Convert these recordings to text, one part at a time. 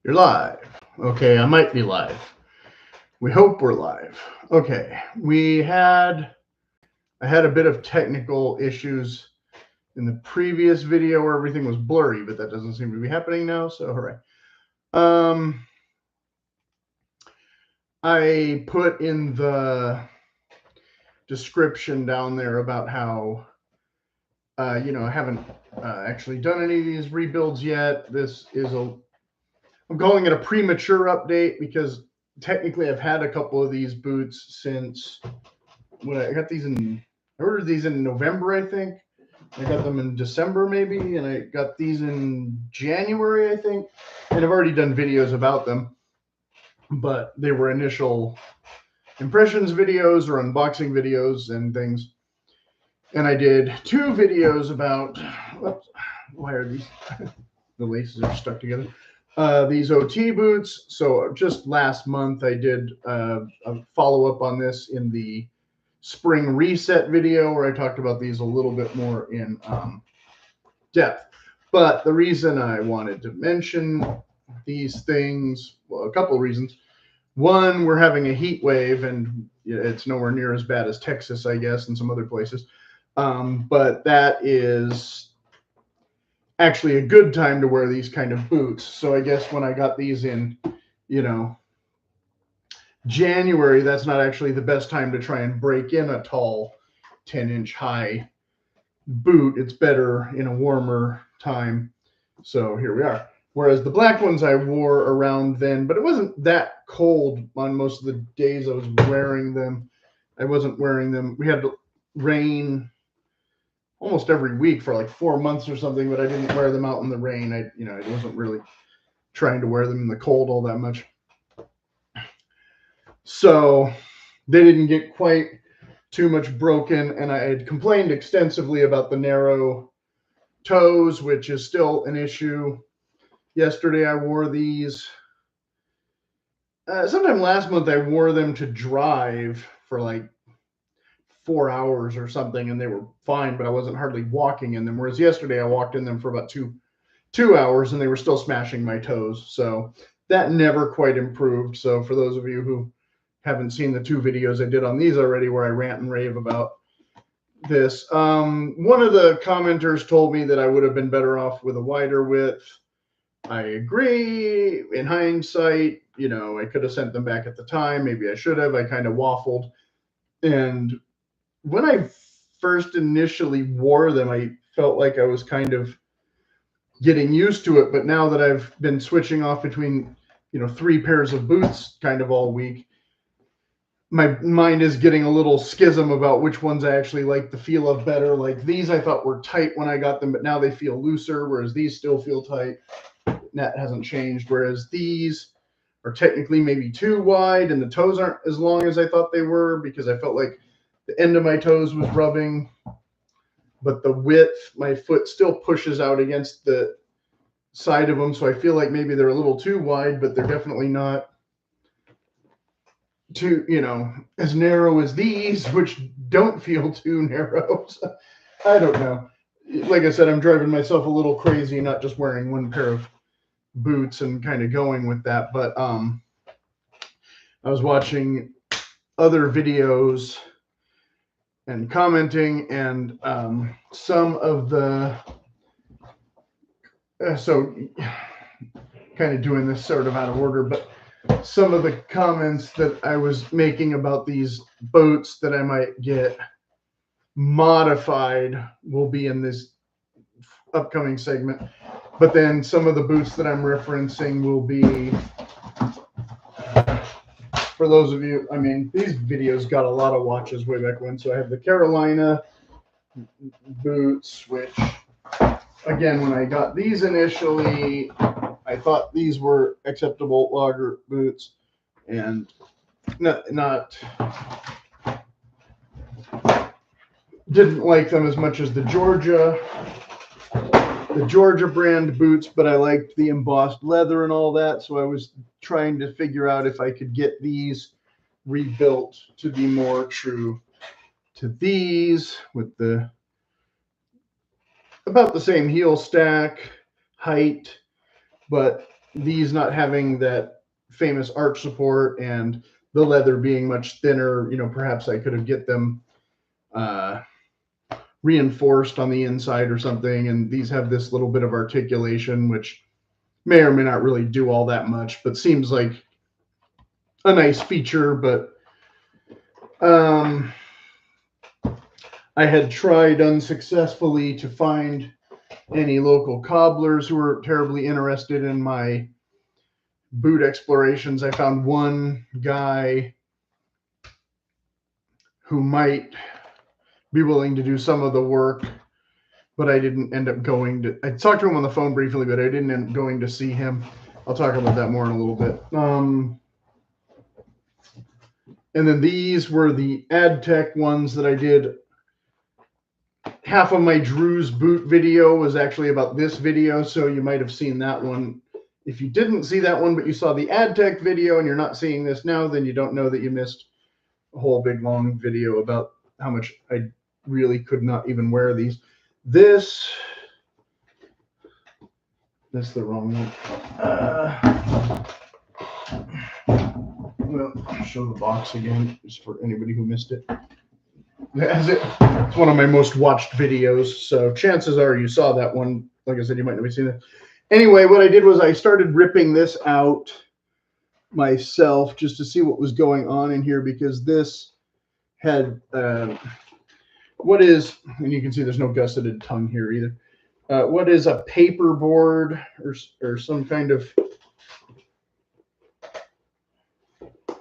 You're live. Okay, I might be live. We hope we're live. Okay, I had a bit of technical issues in the previous video where everything was blurry, but that doesn't seem to be happening now, so hooray. I put in the description down there about how I haven't actually done any of these rebuilds yet. I'm calling it a premature update because technically I've had a couple of these boots since when I ordered these in November, I think. I got them in December maybe, and I got these in January, I think. And I've already done videos about them, but they were initial impressions videos or unboxing videos and things. And I did 2 videos about, why are these, the laces are stuck together. These OT boots. So just last month I did a follow-up on this in the spring reset video where I talked about these a little bit more in depth. But the reason I wanted to mention these things, well, a couple of reasons. One, we're having a heat wave, and it's nowhere near as bad as Texas, I guess, and some other places. But that is actually a good time to wear these kind of boots. So I guess when I got these in, January, that's not actually the best time to try and break in a tall 10-inch high boot. It's better in a warmer time. So here we are. Whereas the black ones I wore around then, but it wasn't that cold on most of the days I was wearing them. I wasn't wearing them. We had rain almost every week for like 4 months or something, but I didn't wear them out in the rain. I wasn't really trying to wear them in the cold all that much. So they didn't get quite too much broken, and I had complained extensively about the narrow toes, which is still an issue. Yesterday I wore these. Sometime last month I wore them to drive for like 4 hours or something, and they were fine, but I wasn't hardly walking in them. Whereas yesterday I walked in them for about two hours, and they were still smashing my toes. So that never quite improved. So for those of you who haven't seen the 2 videos I did on these already where I rant and rave about this, one of the commenters told me that I would have been better off with a wider width. I agree. In hindsight, I could have sent them back at the time. Maybe I should have. I kind of waffled. And when I first initially wore them, I felt like I was kind of getting used to it. But now that I've been switching off between, 3 pairs of boots kind of all week, my mind is getting a little schism about which ones I actually like the feel of better. Like these I thought were tight when I got them, but now they feel looser, whereas these still feel tight. That hasn't changed, whereas these are technically maybe too wide, and the toes aren't as long as I thought they were because I felt like the end of my toes was rubbing, but the width, my foot still pushes out against the side of them, so I feel like maybe they're a little too wide, but they're definitely not too, as narrow as these, which don't feel too narrow. So, I don't know. Like I said, I'm driving myself a little crazy, not just wearing one pair of boots and kind of going with that. But I was watching other videos and commenting, and some of the so kind of doing this sort of out of order, but some of the comments that I was making about these boats that I might get modified will be in this upcoming segment. But then some of the boots that I'm referencing will be, for those of you, these videos got a lot of watches way back when. So I have the Carolina boots, which, again, when I got these initially, I thought these were acceptable logger boots, and not didn't like them as much as the Georgia brand boots, but I liked the embossed leather and all that. So I was trying to figure out if I could get these rebuilt to be more true to these, with about the same heel stack height, but these not having that famous arch support and the leather being much thinner, you know, perhaps I could have get them reinforced on the inside or something. And these have this little bit of articulation, which may or may not really do all that much, but seems like a nice feature. But I had tried unsuccessfully to find any local cobblers who were terribly interested in my boot explorations. I found one guy who might be willing to do some of the work, but I didn't end up going to. I talked to him on the phone briefly, but I didn't end up going to see him. I'll talk about that more in a little bit. And then these were the AdTech ones that I did. Half of my Drew's boot video was actually about this video, so you might have seen that one. If you didn't see that one, but you saw the AdTech video and you're not seeing this now, then you don't know that you missed a whole big long video about how much I really could not even wear these. That's the wrong one. Well, I'll show the box again, just for anybody who missed it. It's one of my most watched videos, so chances are you saw that one. Like I said, you might not be seeing it. Anyway, what I did was I started ripping this out myself just to see what was going on in here, because this had what is, and you can see there's no gusseted tongue here either. What is a paper board or some kind of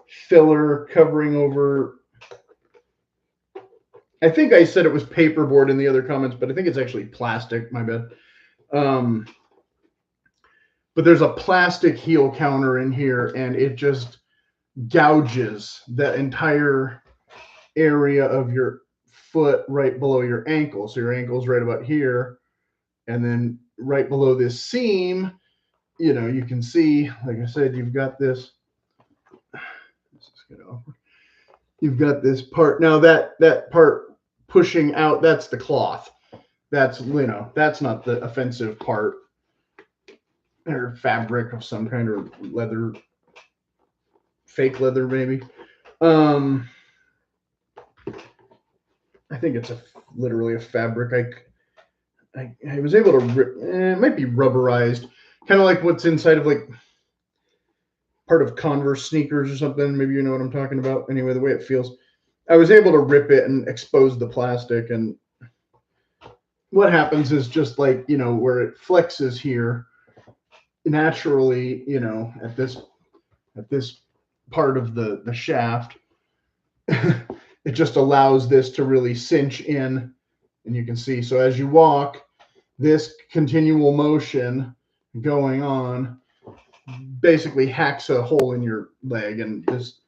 filler covering over. I think I said it was paperboard in the other comments, but I think it's actually plastic. My bad. But there's a plastic heel counter in here, and it just gouges that entire area of your foot right below your ankle. So your ankle's right about here, and then right below this seam, you know, you can see, like I said, you've got this. You've got this part. Now that part pushing out, that's the cloth. That's, you know, that's not the offensive part, or fabric of some kind, or leather, fake leather maybe. I think it's literally a fabric. I was able to rip. It might be rubberized, kind of like what's inside of like part of Converse sneakers or something. Maybe you know what I'm talking about. Anyway, the way it feels, I was able to rip it and expose the plastic. And what happens is, just like, you know, where it flexes here naturally, you know, at this part of the shaft, it just allows this to really cinch in, and you can see. So as you walk, this continual motion going on basically hacks a hole in your leg. And this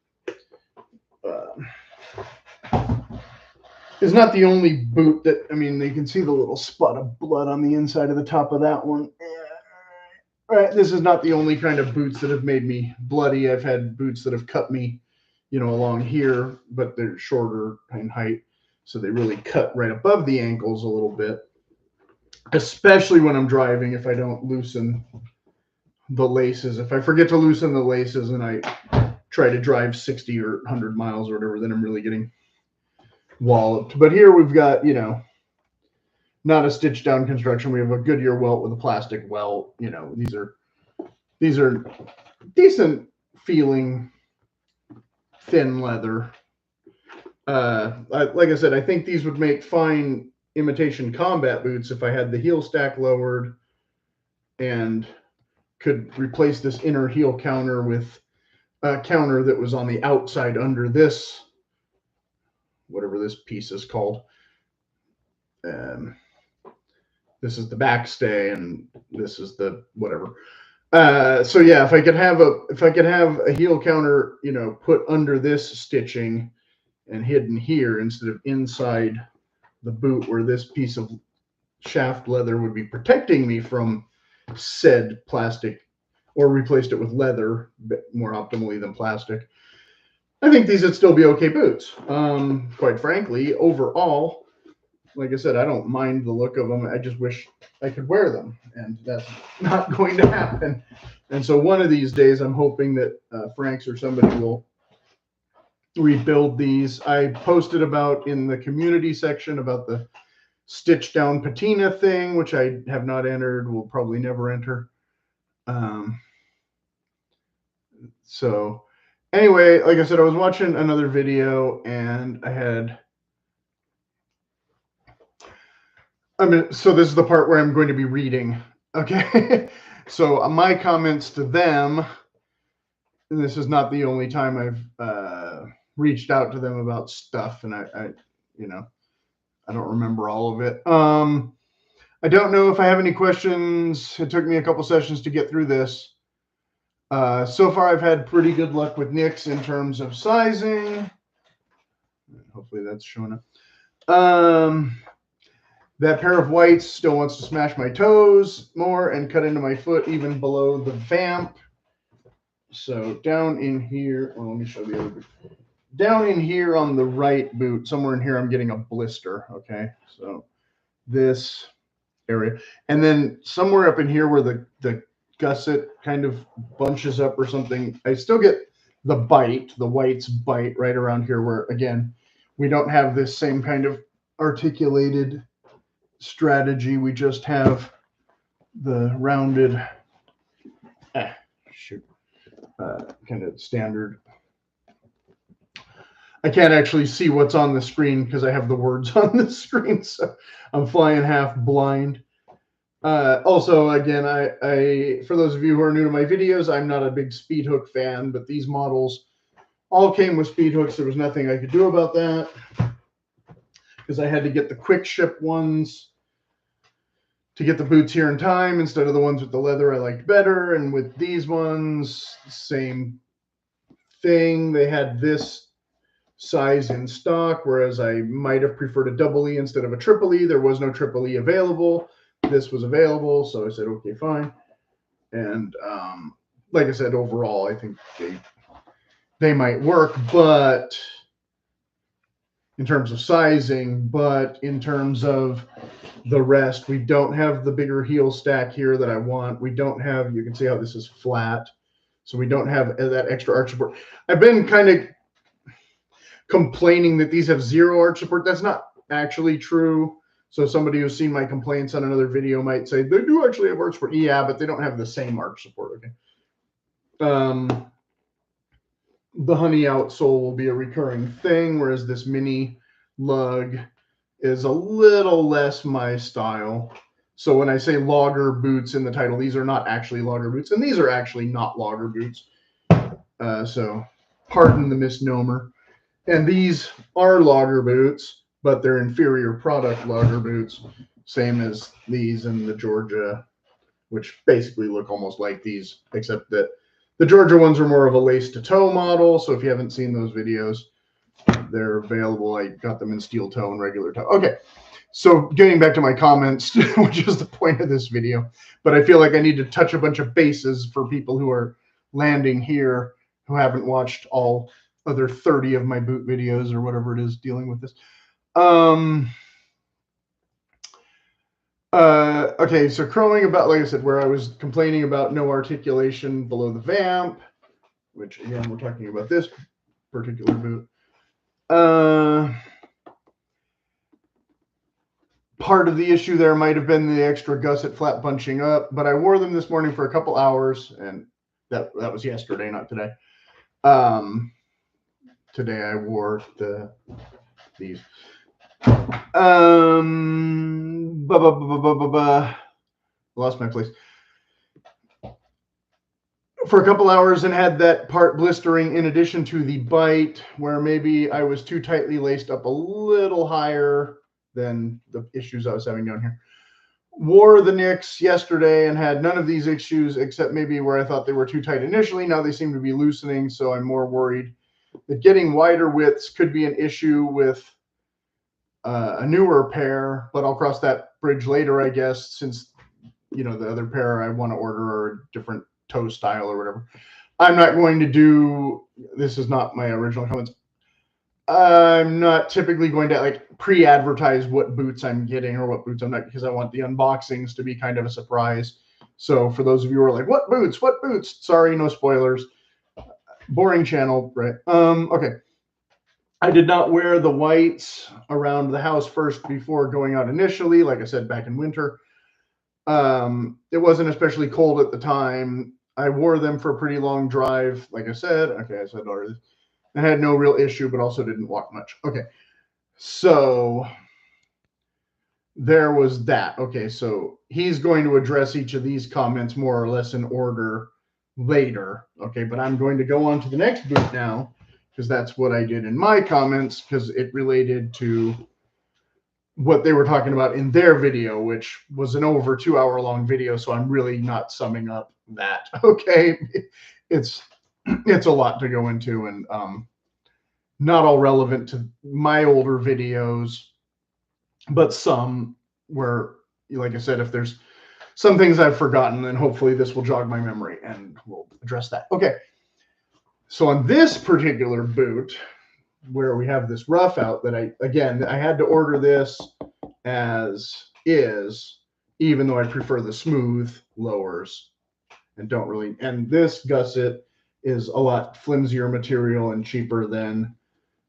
is not the only boot that, I mean, you can see the little spot of blood on the inside of the top of that one. Right, this is not the only kind of boots that have made me bloody. I've had boots that have cut me, you know, along here, but they're shorter in height, so they really cut right above the ankles a little bit, especially when I'm driving. If I don't loosen the laces, if I forget to loosen the laces and I try to drive 60 or 100 miles or whatever, then I'm really getting walloped. But here we've got, you know, not a stitched down construction. We have a Goodyear welt with a plastic welt. You know, these are decent feeling thin leather. Like I said, I think these would make fine imitation combat boots if I had the heel stack lowered and could replace this inner heel counter with a counter that was on the outside under this, whatever this piece is called. This is the backstay, and this is the whatever. So yeah, if I could have a heel counter, you know, put under this stitching and hidden here instead of inside the boot, where this piece of shaft leather would be protecting me from said plastic, or replaced it with leather more optimally than plastic, I think these would still be okay boots. Quite frankly, overall, like I said, I don't mind the look of them. I just wish I could wear them, and that's not going to happen. And so one of these days, I'm hoping that Frank's or somebody will rebuild these. I posted about in the community section about the stitch down patina thing, which I have not entered, will probably never enter. So anyway, like I said, I was watching another video and so this is the part where I'm going to be reading. Okay. So my comments to them, and this is not the only time I've reached out to them about stuff, and I don't remember all of it. I don't know if I have any questions. It took me a couple sessions to get through this. So far, I've had pretty good luck with Nicks in terms of sizing. Hopefully that's showing up. That pair of whites still wants to smash my toes more and cut into my foot even below the vamp. So down in here, well, let me show the other boot. Down in here on the right boot, somewhere in here, I'm getting a blister. Okay, so this area, and then somewhere up in here where the gusset kind of bunches up or something, I still get the bite, the whites bite right around here where, again, we don't have this same kind of articulated strategy. We just have the rounded, kind of standard. I can't actually see what's on the screen because I have the words on the screen, so I'm flying half blind. Also, again, I for those of you who are new to my videos, I'm not a big speed hook fan, but these models all came with speed hooks. There was nothing I could do about that because I had to get the quick ship ones to get the boots here in time instead of the ones with the leather I liked better. And with these ones, same thing. They had this size in stock, whereas I might have preferred a double E instead of a triple E. There was no triple E available. This was available, so I said, okay, fine. And like I said, overall, I think they might work, but in terms of sizing, but in terms of the rest, we don't have the bigger heel stack here that I want. We don't have, you can see how this is flat, so we don't have that extra arch support. I've been kind of complaining that these have zero arch support. That's not actually true. So somebody who's seen my complaints on another video might say they do actually have arch support. Yeah, but they don't have the same arch support. Okay. The honey outsole will be a recurring thing, whereas this mini lug is a little less my style. So when I say logger boots in the title, these are not actually logger boots, and these are actually not logger boots. So pardon the misnomer. And these are logger boots, but they're inferior product logger boots, same as these in the Georgia, which basically look almost like these, except that the Georgia ones are more of a lace to toe model. So if you haven't seen those videos, they're available. I got them in steel toe and regular toe. Okay, so getting back to my comments, which is the point of this video, but I feel like I need to touch a bunch of bases for people who are landing here who haven't watched all other 30 of my boot videos or whatever it is dealing with this. Okay, so crowing about, like I said, where I was complaining about no articulation below the vamp, which again, we're talking about this particular boot. Part of the issue there might have been the extra gusset flap bunching up, but I wore them this morning for a couple hours, and that was yesterday, not today. Today I wore these. Lost my place. For a couple hours and had that part blistering in addition to the bite, where maybe I was too tightly laced up a little higher than the issues I was having down here. Wore the Nicks yesterday and had none of these issues except maybe where I thought they were too tight initially. Now they seem to be loosening, so I'm more worried that getting wider widths could be an issue with a newer pair, but I'll cross that bridge later, I guess, since, you know, the other pair I want to order are a different toe style or whatever. I'm not going to do, this is not my original comments. I'm not typically going to like pre-advertise what boots I'm getting or what boots I'm not, because I want the unboxings to be kind of a surprise. So for those of you who are like, what boots? What boots? Sorry, no spoilers. Boring channel, right? Okay. I did not wear the whites around the house first before going out initially, like I said, back in winter. It wasn't especially cold at the time. I wore them for a pretty long drive, like I said. Okay, I said already. I had no real issue, but also didn't walk much. Okay, so there was that. Okay, so he's going to address each of these comments more or less in order later. Okay, but I'm going to go on to the next boot now, because that's what I did in my comments, because it related to what they were talking about in their video, which was an over 2 hour long video. So I'm really not summing up that. Okay, it's a lot to go into, and not all relevant to my older videos, but some where, like I said, if there's some things I've forgotten, then hopefully this will jog my memory and we'll address that. Okay, so on this particular boot, where we have this rough out, that I had to order this as is, even though I prefer the smooth lowers and don't really, and this gusset is a lot flimsier material and cheaper than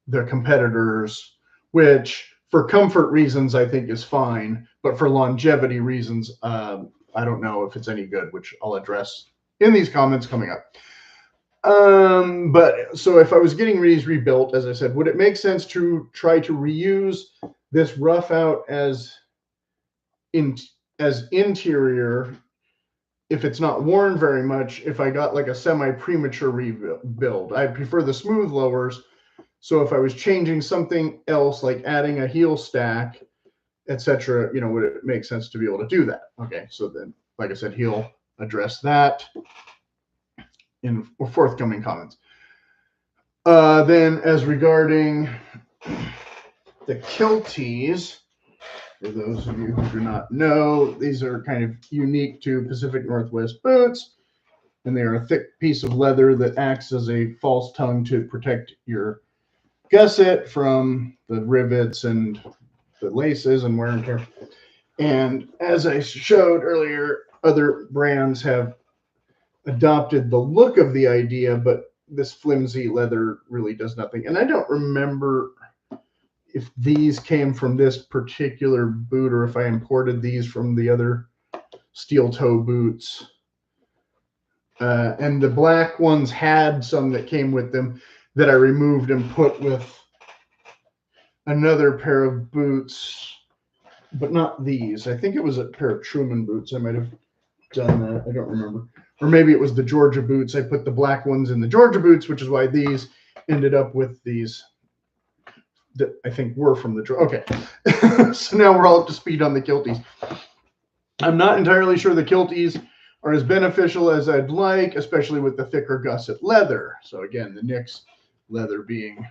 the competitors, which for comfort reasons I think is fine, but for longevity reasons, I don't know if it's any good, which I'll address in these comments coming up. But so if I was getting these rebuilt, as I said, would it make sense to try to reuse this rough out as interior if it's not worn very much, if I got like a semi-premature rebuild? I prefer the smooth lowers. So if I was changing something else, like adding a heel stack, etc., would it make sense to be able to do that? Okay, so then, like I said, he'll address that in forthcoming comments. Then as regarding the kilties, for those of you who do not know, these are kind of unique to Pacific Northwest boots, and they are a thick piece of leather that acts as a false tongue to protect your gusset from the rivets and the laces and wear and tear. And as I showed earlier, other brands have adopted the look of the idea, but this flimsy leather really does nothing. And I don't remember if these came from this particular boot or if I imported these from the other steel toe boots. And the black ones had some that came with them that I removed and put with another pair of boots, but not these. I think it was a pair of Truman boots. I might have done that. I don't remember. Or maybe it was the Georgia boots. I put the black ones in the Georgia boots, which is why these ended up with these that I think were from the Georgia. Okay. So now we're all up to speed on the kilties. I'm not entirely sure the kilties are as beneficial as I'd like, especially with the thicker gusset leather. So again, the Nicks leather being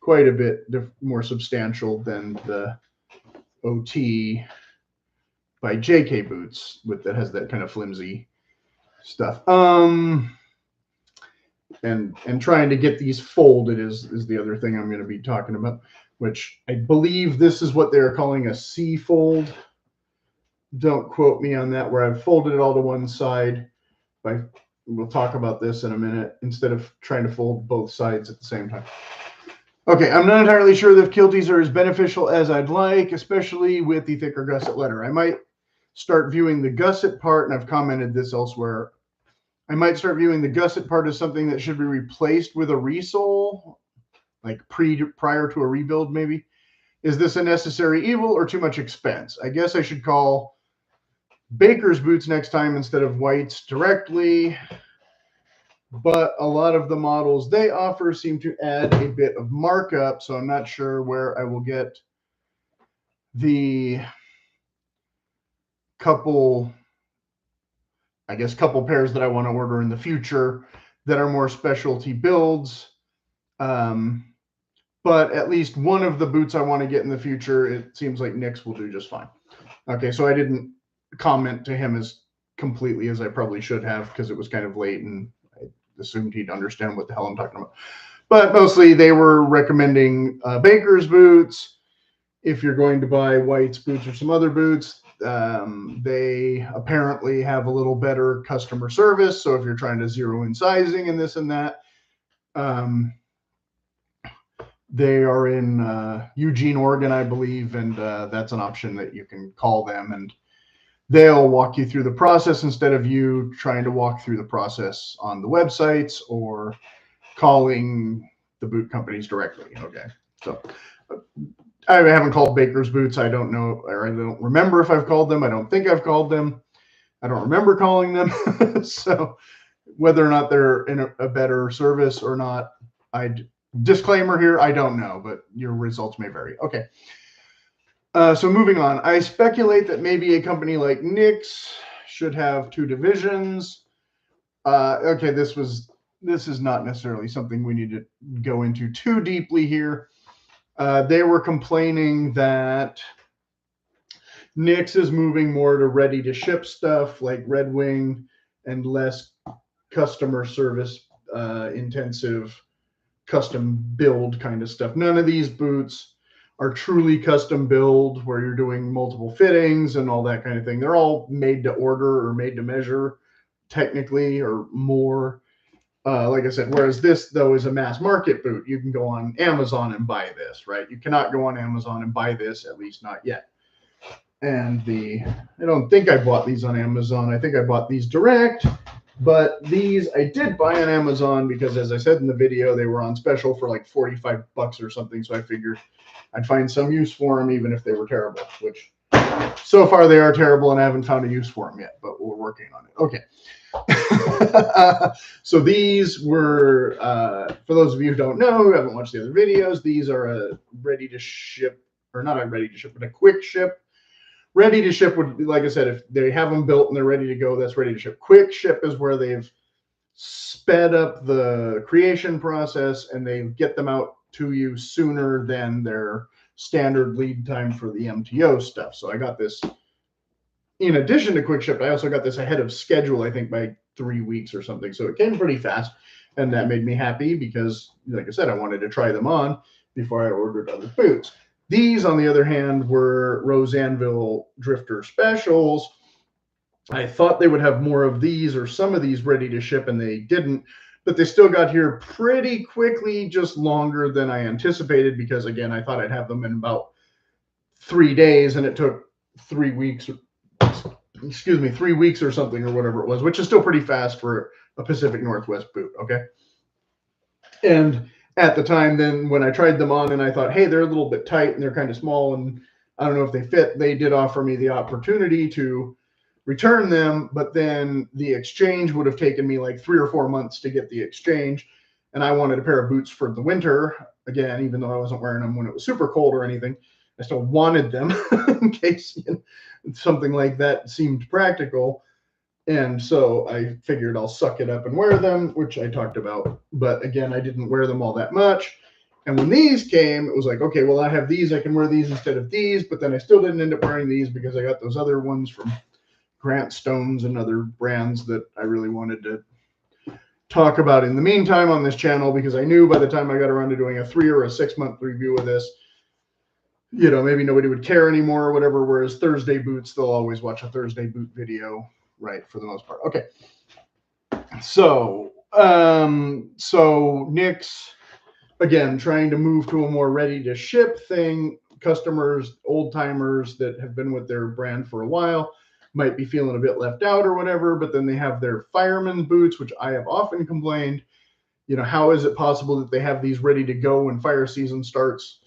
quite a bit more substantial than the OT by JK boots that has that kind of flimsy stuff. And trying to get these folded is the other thing I'm going to be talking about, which I believe this is what they're calling a C fold. Don't quote me on that, where I've folded it all to one side. We'll talk about this in a minute, instead of trying to fold both sides at the same time. Okay, I'm not entirely sure that kilties are as beneficial as I'd like, especially with the thicker gusset leather. I might start viewing the gusset part, and I've commented this elsewhere, I might start viewing the gusset part as something that should be replaced with a resole, like prior to a rebuild maybe. Is this a necessary evil or too much expense? I guess I should call Baker's boots next time instead of whites directly. But a lot of the models they offer seem to add a bit of markup, so I'm not sure where I will get the couple pairs that I want to order in the future that are more specialty builds. But at least one of the boots I want to get in the future, it seems like Nicks will do just fine. Okay, so I didn't comment to him as completely as I probably should have, because it was kind of late and I assumed he'd understand what the hell I'm talking about. But mostly they were recommending Baker's boots. If you're going to buy White's boots or some other boots, they apparently have a little better customer service. So if you're trying to zero in sizing and this and that, they are in Eugene, Oregon, I believe, and that's an option that you can call them, and they'll walk you through the process instead of you trying to walk through the process on the websites or calling the boot companies directly. Okay, so I haven't called Baker's Boots. I don't know, or I don't remember if I've called them. I don't think I've called them. I don't remember calling them. So whether or not they're in a better service or not, disclaimer here, I don't know, but your results may vary. Okay. So moving on, I speculate that maybe a company like Nicks should have two divisions. Okay, this is not necessarily something we need to go into too deeply here. They were complaining that Nicks is moving more to ready to ship stuff like Red Wing and less customer service intensive custom build kind of stuff. None of these boots are truly custom build where you're doing multiple fittings and all that kind of thing. They're all made to order or made to measure technically or more. Like I said, whereas this though is a mass market boot. You can go on Amazon and buy this, right? You cannot go on Amazon and buy this, at least not yet. And I don't think I bought these on Amazon. I think I bought these direct. But these I did buy on Amazon because, as I said in the video, they were on special for like 45 bucks or something. So I figured I'd find some use for them, even if they were terrible, which so far they are terrible and I haven't found a use for them yet, but we're working on it. Okay. So these were, for those of you who don't know, who haven't watched the other videos, these are a ready to ship, or not a ready to ship, but a quick ship. Ready to ship would be, like I said, if they have them built and they're ready to go, that's ready to ship. Quick ship is where they've sped up the creation process and they get them out to you sooner than their standard lead time for the MTO stuff. So I got this in addition to quick ship. I also got this ahead of schedule, I think by 3 weeks or something. So it came pretty fast and that made me happy because, like I said, I wanted to try them on before I ordered other boots. These, on the other hand, were Roseanneville Drifter Specials. I thought they would have more of these or some of these ready to ship, and they didn't. But they still got here pretty quickly, just longer than I anticipated because, again, I thought I'd have them in about 3 days, and it took 3 weeks. 3 weeks or something or whatever it was, which is still pretty fast for a Pacific Northwest boot, okay? And at the time then when I tried them on and I thought, hey, they're a little bit tight and they're kind of small and I don't know if they fit, they did offer me the opportunity to return them, but then the exchange would have taken me like 3 or 4 months to get the exchange. And I wanted a pair of boots for the winter, again, even though I wasn't wearing them when it was super cold or anything. I still wanted them in case something like that seemed practical. And so I figured I'll suck it up and wear them, which I talked about. But again, I didn't wear them all that much. And when these came, it was like, okay, well, I have these. I can wear these instead of these. But then I still didn't end up wearing these because I got those other ones from Grant Stones and other brands that I really wanted to talk about in the meantime on this channel, because I knew by the time I got around to doing a 3 or a 6 month review of this, maybe nobody would care anymore or whatever. Whereas Thursday boots, they'll always watch a Thursday boot video. Right, for the most part. Okay. So Nicks, again, trying to move to a more ready to ship thing. Customers, old timers that have been with their brand for a while might be feeling a bit left out or whatever, but then they have their fireman boots, which I have often complained, how is it possible that they have these ready to go when fire season starts,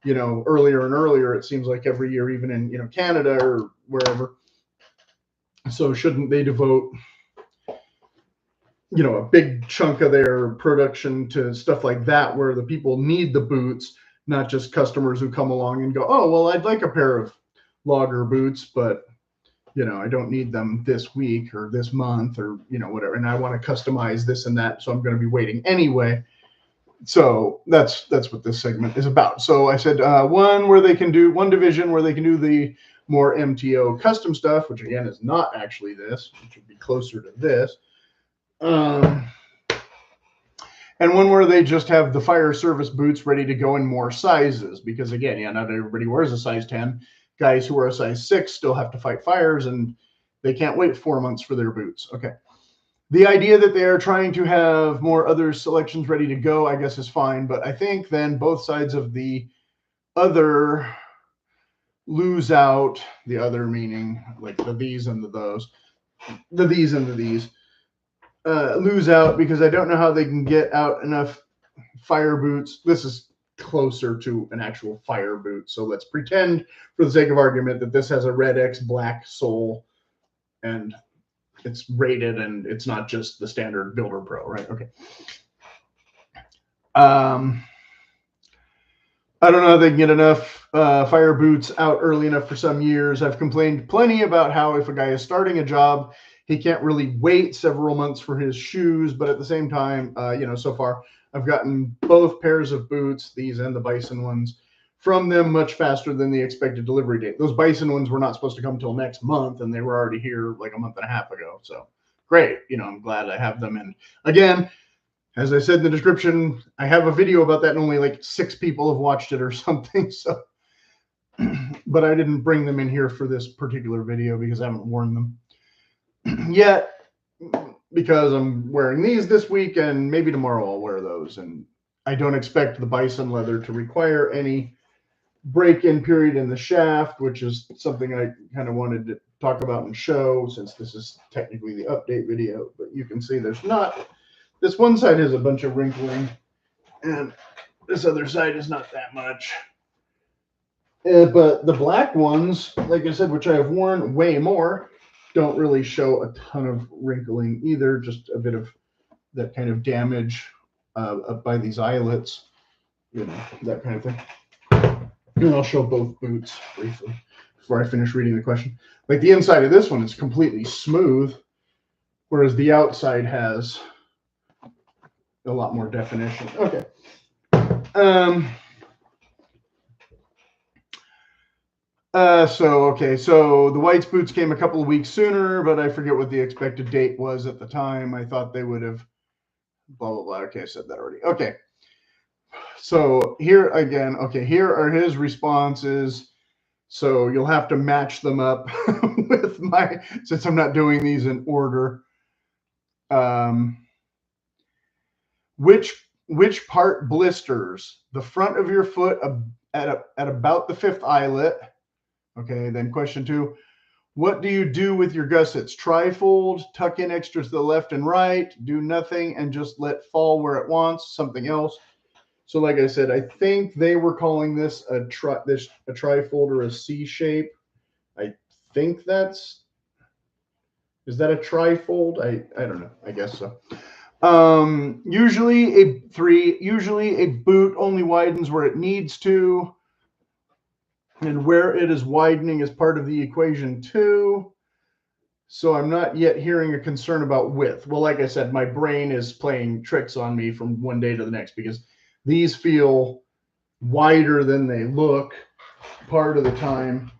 earlier and earlier, it seems like every year, even in, Canada or wherever. So shouldn't they devote, a big chunk of their production to stuff like that, where the people need the boots, not just customers who come along and go, oh, well, I'd like a pair of logger boots, but, I don't need them this week or this month or, whatever. And I want to customize this and that. So I'm going to be waiting anyway. So that's what this segment is about. So I said one division where they can do the more MTO custom stuff, which again is not actually this, which would be closer to this. and one where they just have the fire service boots ready to go in more sizes, because again, yeah, not everybody wears a size 10. Guys who are a size 6 still have to fight fires, and they can't wait 4 months for their boots. Okay. The idea that they are trying to have more other selections ready to go, I guess, is fine, but I think then both sides of the other lose out, the other meaning like the these and the those, the these and the these, lose out, because I don't know how they can get out enough fire boots. This is closer to an actual fire boot, so let's pretend for the sake of argument that this has a red X black sole and it's rated and it's not just the standard Builder Pro, right? Okay. I don't know how they can get enough fire boots out early enough for some years. I've complained plenty about how if a guy is starting a job, he can't really wait several months for his shoes. But at the same time, so far I've gotten both pairs of boots, these and the Bison ones, from them much faster than the expected delivery date. Those Bison ones were not supposed to come until next month, and they were already here like a month and a half ago. So great. I'm glad I have them. And again, as I said in the description, I have a video about that and only like 6 people have watched it or something. So, but I didn't bring them in here for this particular video because I haven't worn them yet, because I'm wearing these this week and maybe tomorrow I'll wear those. And I don't expect the Bison leather to require any break-in period in the shaft, which is something I kind of wanted to talk about and show, since this is technically the update video. But you can see there's not. This one side has a bunch of wrinkling, and this other side is not that much. But the black ones, like I said, which I have worn way more, don't really show a ton of wrinkling either, just a bit of that kind of damage up by these eyelets, that kind of thing. And I'll show both boots briefly before I finish reading the question. Like the inside of this one is completely smooth, whereas the outside has a lot more definition. Okay. So the whites boots came a couple of weeks sooner, but I forget what the expected date was at the time. I thought they would have blah, blah, blah. Okay, I said that already. Okay. So here again, okay, here are his responses. So you'll have to match them up with since I'm not doing these in order. Which part blisters? The front of your foot at about the 5th eyelet. Okay, then question 2. What do you do with your gussets? Trifold, tuck in extras to the left and right, do nothing, and just let fall where it wants, something else. So like I said, I think they were calling this a trifold or a C shape. I think is that a trifold? I don't know. I guess so. Usually a boot only widens where it needs to, and where it is widening is part of the equation too. So I'm not yet hearing a concern about width. Well, like I said, my brain is playing tricks on me from one day to the next, because these feel wider than they look part of the time.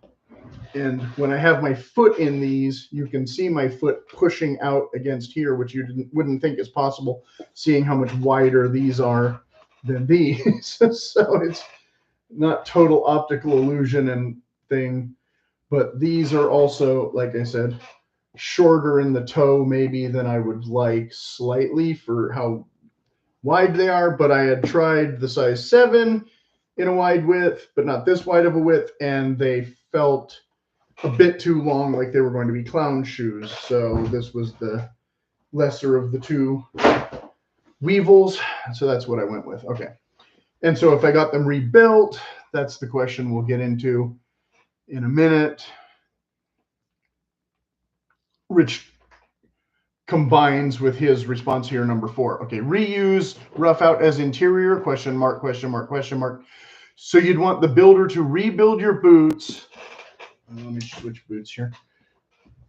And when I have my foot in these, you can see my foot pushing out against here, which you wouldn't think is possible, seeing how much wider these are than these. So it's not total optical illusion and thing, but these are also, like I said, shorter in the toe maybe than I would like, slightly, for how wide they are. But I had tried the size 7 in a wide width, but not this wide of a width, and they felt a bit too long, like they were going to be clown shoes. So this was the lesser of the two weevils. So that's what I went with. Okay. And so if I got them rebuilt, that's the question we'll get into in a minute, which combines with his response here, number 4. Okay, reuse rough out as interior, question mark, question mark, question mark. So you'd want the builder to rebuild your boots. Let me switch boots here.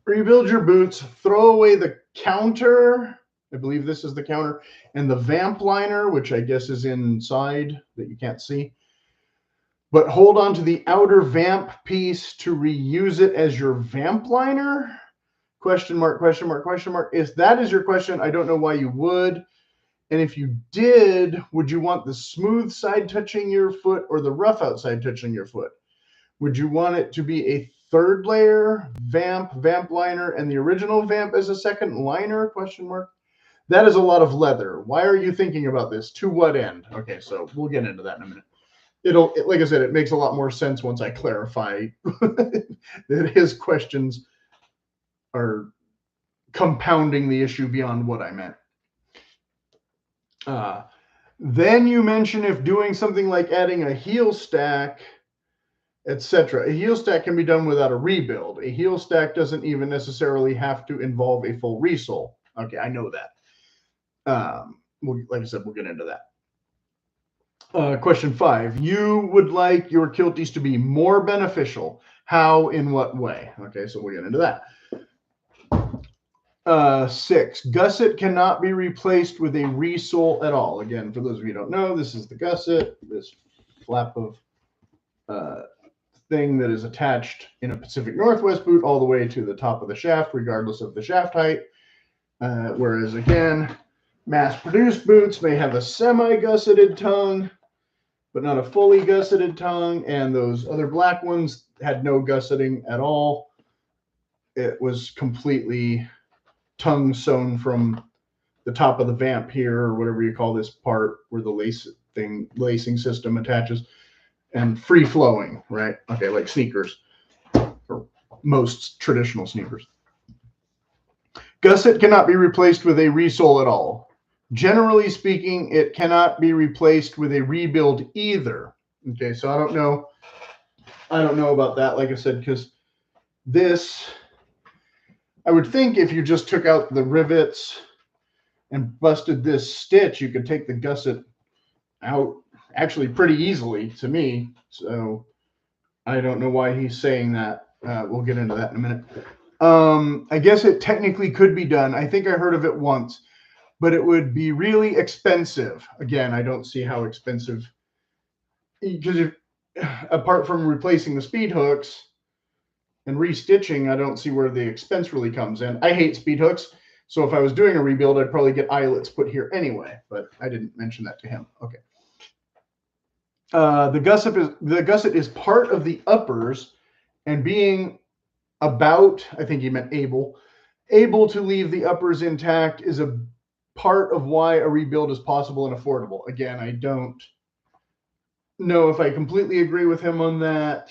Rebuild your boots, throw away the counter. I believe this is the counter, and the vamp liner, which I guess is inside that you can't see. But hold on to the outer vamp piece to reuse it as your vamp liner? Question mark, question mark, question mark. If that is your question, I don't know why you would. And if you did, would you want the smooth side touching your foot or the rough outside touching your foot? Would you want it to be a third layer, vamp liner, and the original vamp as a second liner? Question mark. That is a lot of leather. Why are you thinking about this? To what end? Okay, so we'll get into that in a minute. Like I said, it makes a lot more sense once I clarify that his questions are compounding the issue beyond what I meant. Then you mention if doing something like adding a heel stack, etc. A heel stack can be done without a rebuild. A heel stack doesn't even necessarily have to involve a full resole. Okay, I know that. Like I said, we'll get into that. Question 5. You would like your kilties to be more beneficial. How, in what way? Okay, so we'll get into that. 6. Gusset cannot be replaced with a resole at all. Again, for those of you who don't know, this is the gusset, this flap of thing that is attached in a Pacific Northwest boot all the way to the top of the shaft, regardless of the shaft height. Whereas, again, mass-produced boots may have a semi-gusseted tongue, but not a fully gusseted tongue, and those other black ones had no gusseting at all. It was completely tongue sewn from the top of the vamp here, or whatever you call this part where the lacing system attaches, and free flowing, right? Okay, like sneakers, or most traditional sneakers. Gusset cannot be replaced with a resole at all. Generally speaking, it cannot be replaced with a rebuild either. Okay, so I don't know about that, like I said, because this, I would think if you just took out the rivets and busted this stitch, you could take the gusset out actually pretty easily to me. So I don't know why he's saying that. We'll get into that in a minute. I guess it technically could be done. I think I heard of it once, but it would be really expensive. Again, I don't see how expensive, because apart from replacing the speed hooks and restitching, I don't see where the expense really comes in. I hate speed hooks, so if I was doing a rebuild, I'd probably get eyelets put here anyway, but I didn't mention that to him. Okay. The gusset is part of the uppers, and being about, I think he meant able to leave the uppers intact is a part of why a rebuild is possible and affordable. Again, I don't know if I completely agree with him on that.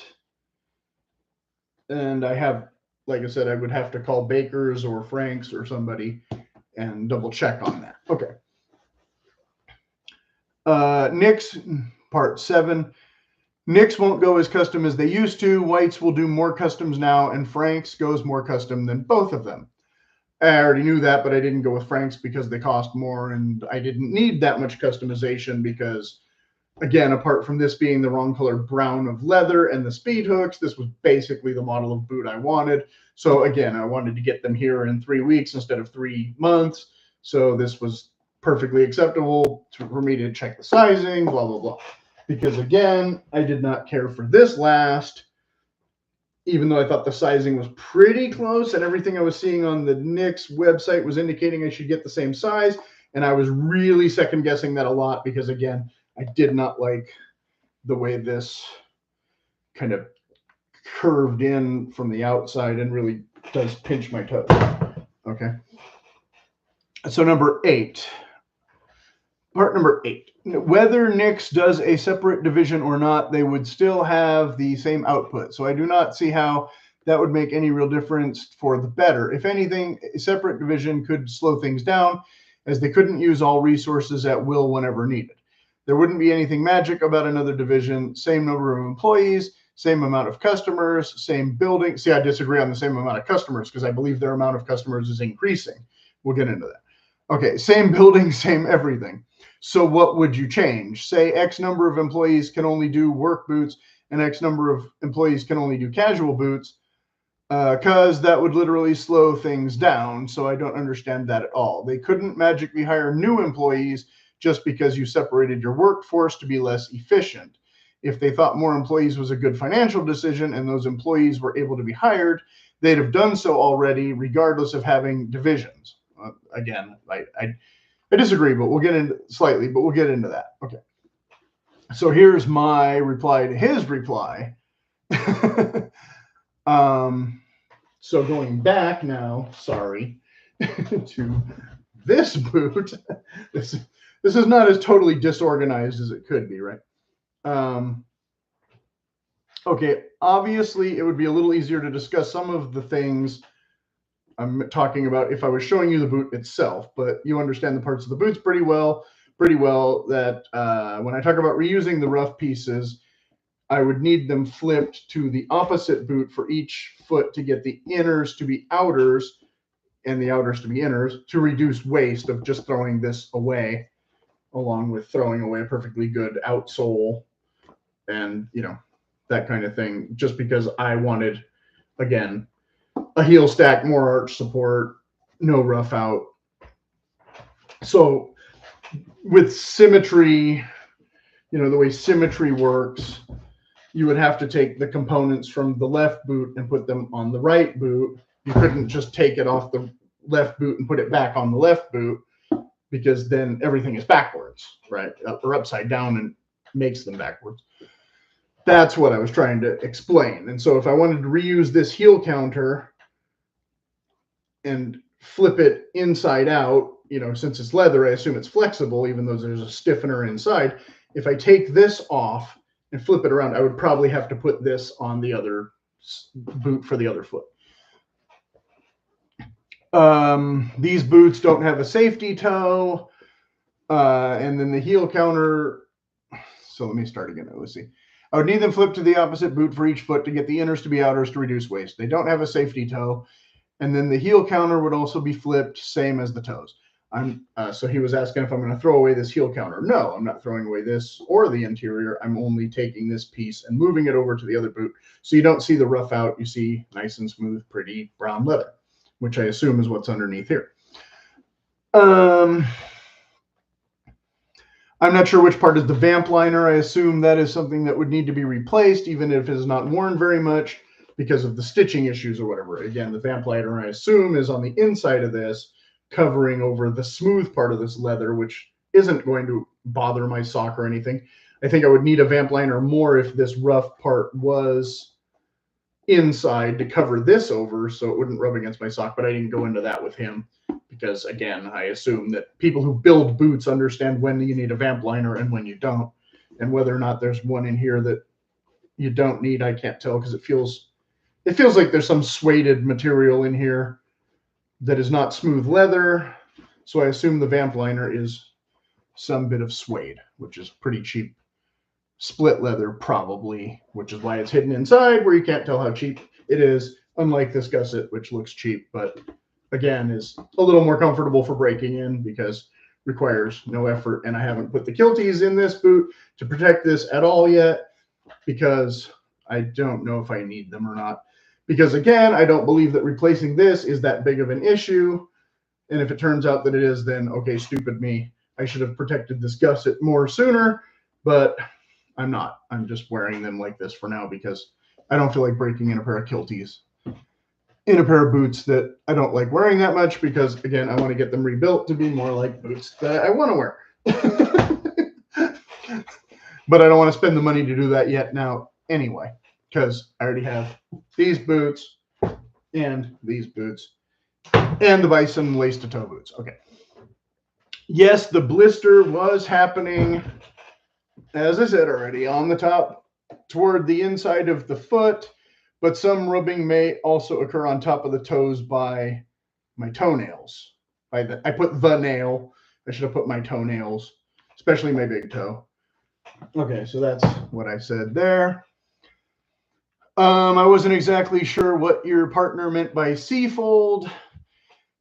And I have, like I said, I would have to call Baker's or Frank's or somebody and double check on that. Okay. Nicks, part 7. Nicks won't go as custom as they used to. Whites will do more customs now, and Frank's goes more custom than both of them. I already knew that, but I didn't go with Frank's because they cost more, and I didn't need that much customization because, again, apart from this being the wrong color brown of leather and the speed hooks, this was basically the model of boot I wanted. So, again, I wanted to get them here in 3 weeks instead of 3 months. So this was perfectly acceptable for me to check the sizing, blah, blah, blah. Because, again, I did not care for this last, even though I thought the sizing was pretty close and everything I was seeing on the Nicks website was indicating I should get the same size. And I was really second guessing that a lot because, again, I did not like the way this kind of curved in from the outside and really does pinch my toes. Okay. So number 8. Part number 8. Whether Nicks does a separate division or not, they would still have the same output. So I do not see how that would make any real difference for the better. If anything, a separate division could slow things down as they couldn't use all resources at will whenever needed. There wouldn't be anything magic about another division. Same number of employees, same amount of customers, same building. See, I disagree on the same amount of customers because I believe their amount of customers is increasing. We'll get into that. Okay, same building, same everything. So what would you change? Say X number of employees can only do work boots and X number of employees can only do casual boots, because that would literally slow things down. So I don't understand that at all. They couldn't magically hire new employees just because you separated your workforce to be less efficient. If they thought more employees was a good financial decision and those employees were able to be hired, they'd have done so already, regardless of having divisions. Again, I disagree, but we'll get into slightly, but we'll get into that. Okay. So here's my reply to his reply. So going back now, sorry, to this boot. This is not as totally disorganized as it could be, right? Okay, obviously it would be a little easier to discuss some of the things I'm talking about if I was showing you the boot itself, but you understand the parts of the boots pretty well that when I talk about reusing the rough pieces, I would need them flipped to the opposite boot for each foot to get the inners to be outers and the outers to be inners to reduce waste of just throwing this away, along with throwing away a perfectly good outsole and, you know, that kind of thing, just because I wanted, again, a heel stack, more arch support, no rough out. So with symmetry, you know, the way symmetry works, you would have to take the components from the left boot and put them on the right boot. You couldn't just take it off the left boot and put it back on the left boot, because then everything is backwards, right? Or upside down and makes them backwards. That's what I was trying to explain. And so if I wanted to reuse this heel counter and flip it inside out, you know, since it's leather, I assume it's flexible, even though there's a stiffener inside. If I take this off and flip it around, I would probably have to put this on the other boot for the other foot. These boots don't have a safety toe. And then the heel counter. So let me start again. Let's see. I would need them flipped to the opposite boot for each foot to get the inners to be outers to reduce waste. They don't have a safety toe. And then the heel counter would also be flipped, same as the toes. So he was asking if I'm going to throw away this heel counter. No, I'm not throwing away this or the interior. I'm only taking this piece and moving it over to the other boot. So you don't see the rough out. You see nice and smooth, pretty brown leather, which I assume is what's underneath here. I'm not sure which part is the vamp liner. I assume that is something that would need to be replaced, even if it is not worn very much because of the stitching issues or whatever. Again, the vamp liner, I assume, is on the inside of this, covering over the smooth part of this leather, which isn't going to bother my sock or anything. I think I would need a vamp liner more if this rough part was inside to cover this over so it wouldn't rub against my sock, but I didn't go into that with him because, again, I assume that people who build boots understand when you need a vamp liner and when you don't. And whether or not there's one in here that you don't need, I can't tell, because it feels like there's some suede material in here that is not smooth leather. So I assume the vamp liner is some bit of suede, which is pretty cheap split leather probably, which is why it's hidden inside where you can't tell how cheap it is, unlike this gusset, which looks cheap, but again is a little more comfortable for breaking in because requires no effort. And I haven't put the kilties in this boot to protect this at all yet because I don't know if I need them or not. Because again, I don't believe that replacing this is that big of an issue. And if it turns out that it is, then okay, stupid me. I should have protected this gusset more sooner, but I'm not. I'm just wearing them like this for now because I don't feel like breaking in a pair of kilties in a pair of boots that I don't like wearing that much because, again, I want to get them rebuilt to be more like boots that I want to wear. But I don't want to spend the money to do that yet now anyway, because I already have these boots and these boots and the Bison lace-to-toe boots. Okay. Yes, the blister was happening, as I said already, on the top toward the inside of the foot, but some rubbing may also occur on top of the toes by my toenails. I put the nail. I should have put my toenails, especially my big toe. Okay, so that's what I said there. I wasn't exactly sure what your partner meant by C-fold,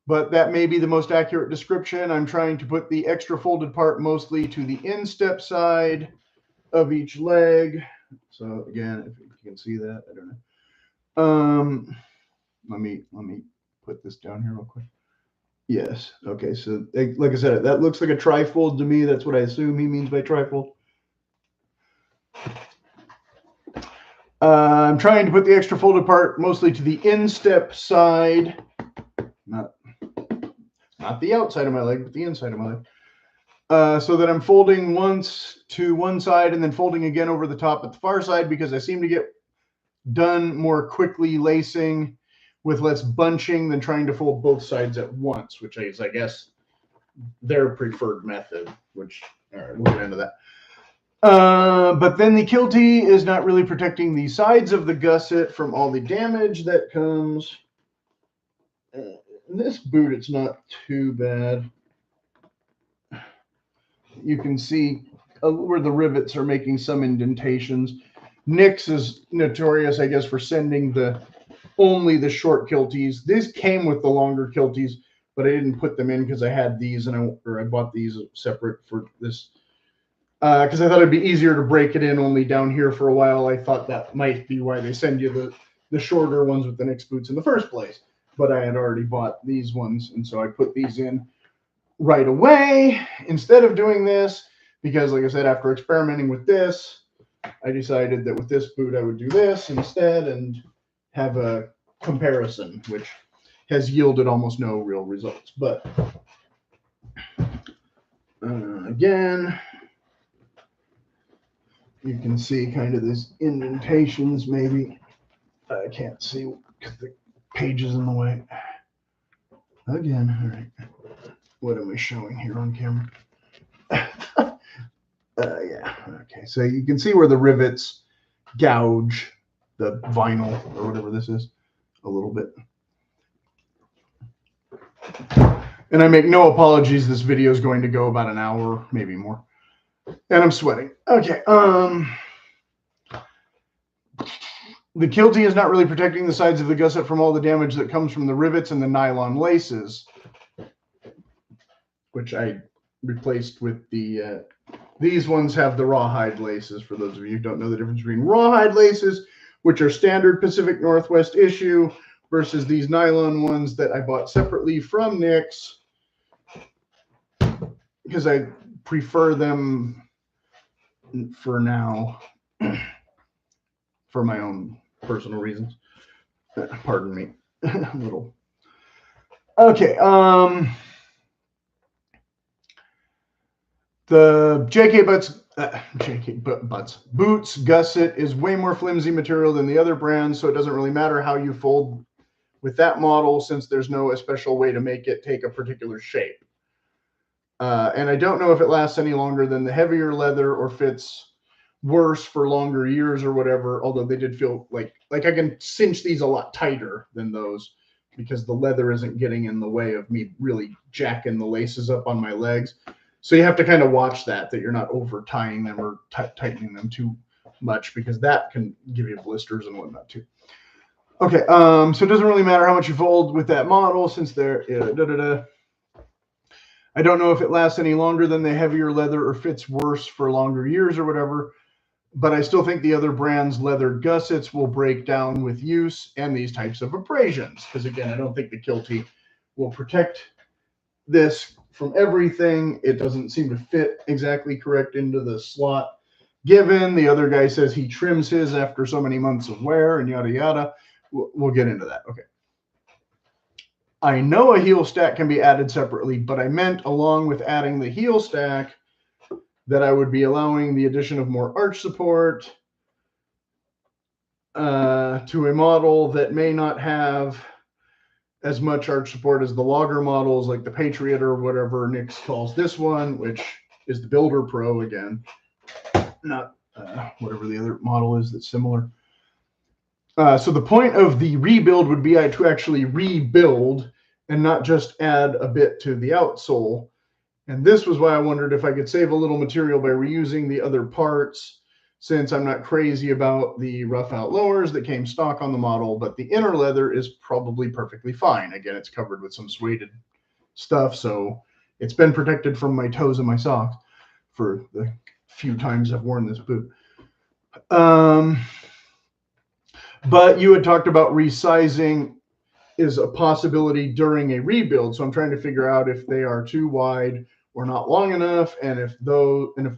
but that may be the most accurate description. I'm trying to put the extra folded part mostly to the instep side of each leg. So again, if you can see that, I don't know. Let me put this down here real quick. Yes. Okay. So like I said, that looks like a trifold to me. That's what I assume he means by trifold. I'm trying to put the extra folded part mostly to the instep side, not the outside of my leg, but the inside of my leg. so that I'm folding once to one side and then folding again over the top at the far side, because I seem to get done more quickly lacing with less bunching than trying to fold both sides at once, which is, I guess, their preferred method, which, all right, we'll get into that. But then the kiltie is not really protecting the sides of the gusset from all the damage that comes. This boot, it's not too bad. You can see where the rivets are making some indentations. Nicks is notorious, I guess, for sending only the short kilties. These came with the longer kilties, but I didn't put them in because I had these, and I bought these separate for this because I thought it'd be easier to break it in only down here for a while. I thought that might be why they send you the shorter ones with the Nicks boots in the first place. But I had already bought these ones, and so I put these in right away instead of doing this, because, like I said, after experimenting with this, I decided that with this boot I would do this instead and have a comparison, which has yielded almost no real results. But again, you can see kind of these indentations. Maybe I can't see because the page is in the way. Again, all right. What am I showing here on camera? Yeah, okay. So you can see where the rivets gouge the vinyl or whatever this is a little bit. And I make no apologies. This video is going to go about an hour, maybe more. And I'm sweating. Okay. The kiltie is not really protecting the sides of the gusset from all the damage that comes from the rivets and the nylon laces, which I replaced with the these ones have the rawhide laces, for those of you who don't know the difference between rawhide laces, which are standard Pacific Northwest issue, versus these nylon ones that I bought separately from Nicks, because I prefer them for now for my own personal reasons. Pardon me. A little. Okay. The Boots gusset is way more flimsy material than the other brands, so it doesn't really matter how you fold with that model, since there's no special way to make it take a particular shape. And I don't know if it lasts any longer than the heavier leather or fits worse for longer years or whatever, although they did feel like I can cinch these a lot tighter than those because the leather isn't getting in the way of me really jacking the laces up on my legs. So you have to kind of watch that you're not over tying them or tightening them too much, because that can give you blisters and whatnot too. Okay, so it doesn't really matter how much you fold with that model, since they're I don't know if it lasts any longer than the heavier leather or fits worse for longer years or whatever, but I still think the other brands' leather gussets will break down with use and these types of abrasions, because again, I don't think the kiltie will protect this from everything. It doesn't seem to fit exactly correct into the slot given. The other guy says he trims his after so many months of wear and yada yada. We'll get into that. Okay. I know a heel stack can be added separately, but I meant along with adding the heel stack that I would be allowing the addition of more arch support to a model that may not have as much arch support as the logger models, like the Patriot or whatever Nicks calls this one, which is the Builder Pro again, not whatever the other model is that's similar. So the point of the rebuild would be to actually rebuild and not just add a bit to the outsole. And this was why I wondered if I could save a little material by reusing the other parts, since I'm not crazy about the rough out lowers that came stock on the model, but the inner leather is probably perfectly fine. Again, it's covered with some suede stuff, so it's been protected from my toes and my socks for the few times I've worn this boot. But you had talked about resizing is a possibility during a rebuild, so I'm trying to figure out if they are too wide or not long enough, and if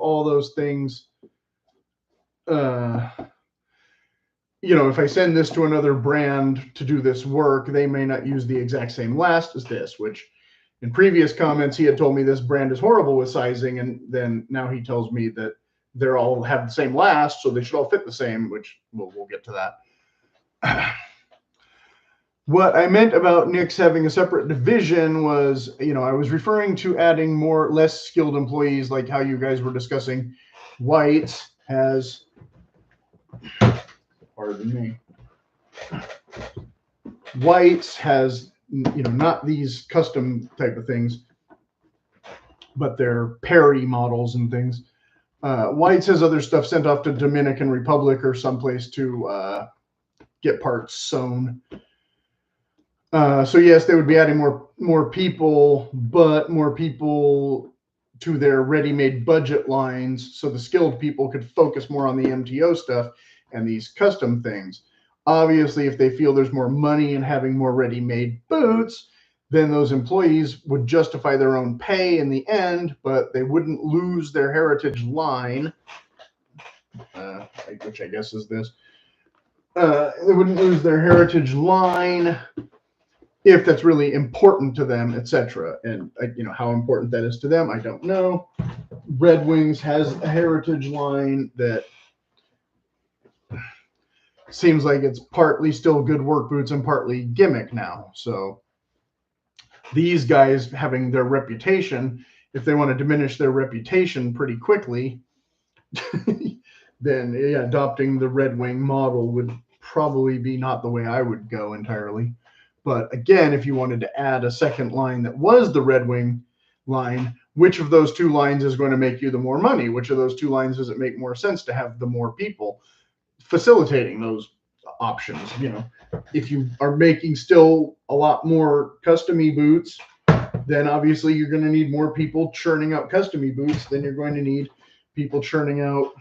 all those things, if I send this to another brand to do this work, they may not use the exact same last as this, which in previous comments, he had told me this brand is horrible with sizing, and then now he tells me that they're all have the same last, so they should all fit the same, which we'll get to that. What I meant about Nicks having a separate division was, I was referring to adding less skilled employees, like how you guys were discussing. Whites has, pardon me, Whites has, not these custom type of things, but they're parity models and things. Whites has other stuff sent off to Dominican Republic or someplace to get parts sewn. So yes, they would be adding more people, but more people to their ready-made budget lines, so the skilled people could focus more on the MTO stuff and these custom things. Obviously, if they feel there's more money in having more ready-made boots, then those employees would justify their own pay in the end, but they wouldn't lose their heritage line, which I guess is this. They wouldn't lose their heritage line if that's really important to them, etc. And how important that is to them, I don't know. Red Wings has a heritage line that seems like it's partly still good work boots and partly gimmick now. So these guys having their reputation, if they want to diminish their reputation pretty quickly, then adopting the Red Wing model would probably be not the way I would go entirely. But again, if you wanted to add a second line that was the Red Wing line, which of those two lines is going to make you the more money? Which of those two lines does it make more sense to have the more people facilitating those options? If you are making still a lot more custom-y boots, then obviously you're going to need more people churning out custom-y boots than you're going to need people churning out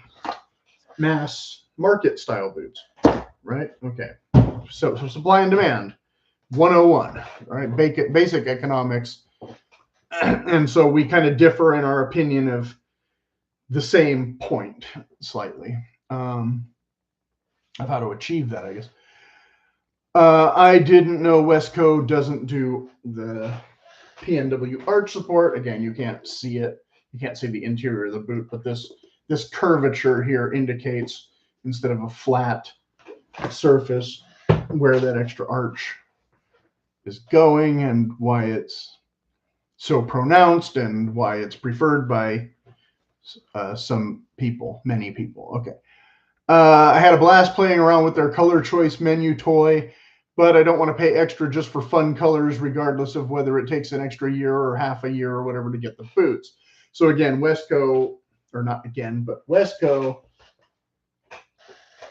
mass market style boots, right? Okay. So supply and demand. 101, right? Basic economics. And so we kind of differ in our opinion of the same point slightly, of how to achieve that, I guess. I didn't know Westco doesn't do the PNW arch support. Again, you can't see it. You can't see the interior of the boot, but this curvature here indicates, instead of a flat surface, where that extra arch is going and why it's so pronounced and why it's preferred by some people, many people. Okay. I had a blast playing around with their color choice menu toy, but I don't want to pay extra just for fun colors, regardless of whether it takes an extra year or half a year or whatever to get the boots. So again, Westco, or not again, but Westco,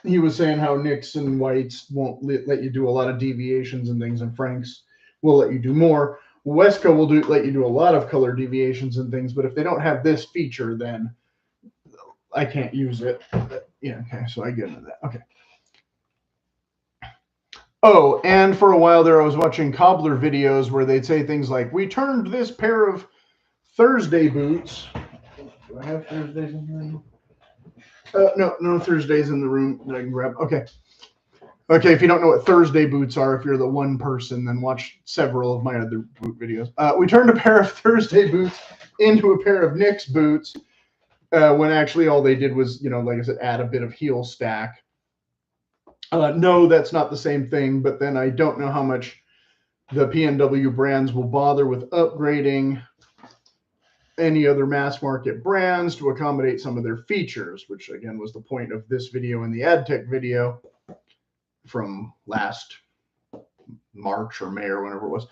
he was saying how Nicks and Whites won't let you do a lot of deviations and things, and Frank's will let you do more. Westco will let you do a lot of color deviations and things, but if they don't have this feature, then I can't use it. Yeah, okay, so I get into that. Okay. Oh, and for a while there, I was watching cobbler videos where they'd say things like, we turned this pair of Thursday boots. Do I have Thursdays in the room? No Thursdays in the room that I can grab. Okay. Okay, if you don't know what Thursday boots are, if you're the one person, then watch several of my other boot videos. We turned a pair of Thursday boots into a pair of Nicks boots when actually all they did was, like I said, add a bit of heel stack. No, that's not the same thing, but then I don't know how much the PNW brands will bother with upgrading any other mass market brands to accommodate some of their features, which again was the point of this video and the AdTech video from last March or May or whenever it was.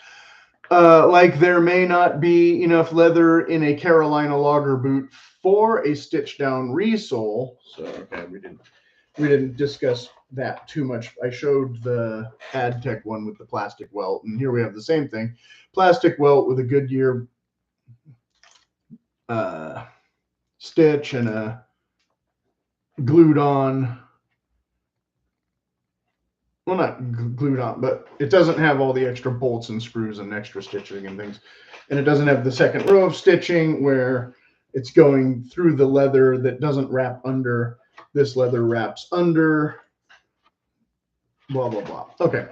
Like there may not be enough leather in a Carolina logger boot for a stitch down resole. So okay, we didn't discuss that too much. I showed the AdTech one with the plastic welt, and here we have the same thing. Plastic welt with a Goodyear stitch and a glued on, well, not glued on, but it doesn't have all the extra bolts and screws and extra stitching and things. And it doesn't have the second row of stitching where it's going through the leather that doesn't wrap under. This leather wraps under, blah, blah, blah. Okay.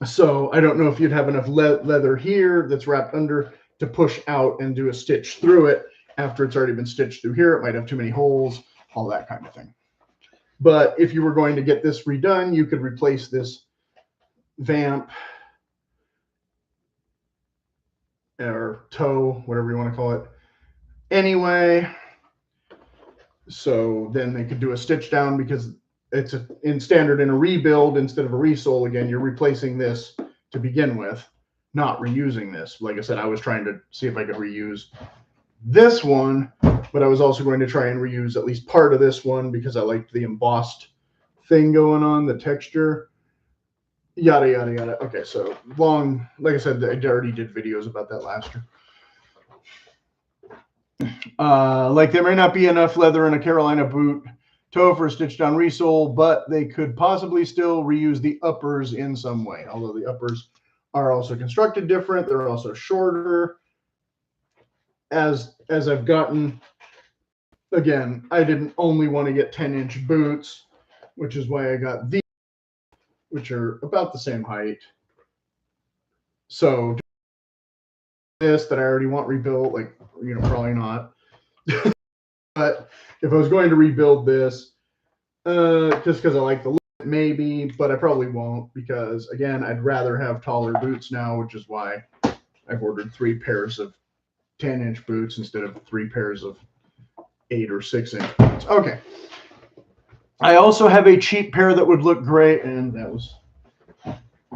So I don't know if you'd have enough leather here that's wrapped under to push out and do a stitch through it after it's already been stitched through here. It might have too many holes, all that kind of thing. But if you were going to get this redone, you could replace this vamp or toe, whatever you want to call it, anyway. So then they could do a stitch down because it's in standard in a rebuild instead of a resole. Again, you're replacing this to begin with, not reusing this. Like I said, I was trying to see if I could reuse this one, but I was also going to try and reuse at least part of this one because I liked the embossed thing going on, the texture, yada, yada, yada. Okay, so long, like I said, I already did videos about that last year. Like there may not be enough leather in a Carolina boot toe for a stitch down resole, but they could possibly still reuse the uppers in some way. Although the uppers are also constructed different, they're also shorter. As I've gotten, again, I didn't only want to get 10-inch boots, which is why I got these, which are about the same height. So this that I already want rebuilt, like, you know, probably not. But if I was going to rebuild this, just because I like the look, maybe, but I probably won't because, again, I'd rather have taller boots now, which is why I've ordered 3 pairs of 10-inch boots instead of 3 pairs of 8 or 6-inch boots. Okay. I also have a cheap pair that would look great, and that was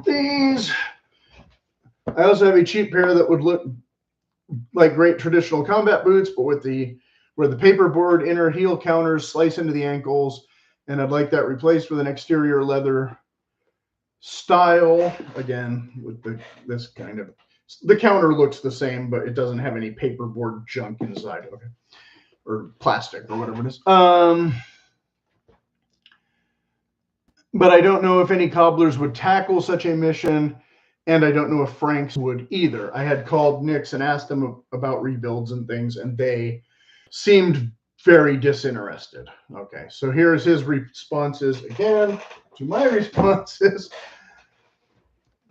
these. I also have a cheap pair that would look like great traditional combat boots, but with where the paperboard inner heel counters slice into the ankles, and I'd like that replaced with an exterior leather style. Again, with this kind of, the counter looks the same, but it doesn't have any paperboard junk inside. Okay, or plastic or whatever it is. But I don't know if any cobblers would tackle such a mission, and I don't know if Frank's would either. I had called Nicks and asked them about rebuilds and things, and they seemed very disinterested. Okay, so here's his responses again to my responses.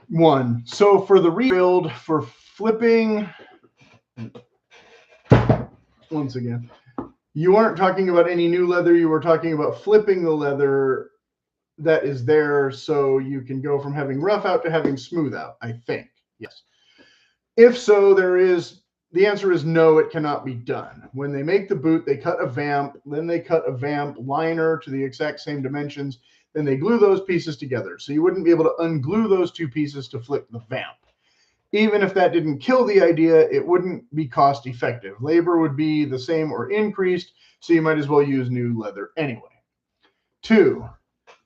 1. So for the rebuild, for flipping, once again, you aren't talking about any new leather. You were talking about flipping the leather that is there so you can go from having rough out to having smooth out, I think. Yes. If so, the answer is no, it cannot be done. When they make the boot, they cut a vamp, then they cut a vamp liner to the exact same dimensions, then they glue those pieces together. So you wouldn't be able to unglue those 2 pieces to flip the vamp. Even if that didn't kill the idea, it wouldn't be cost effective. Labor would be the same or increased, so you might as well use new leather anyway. 2.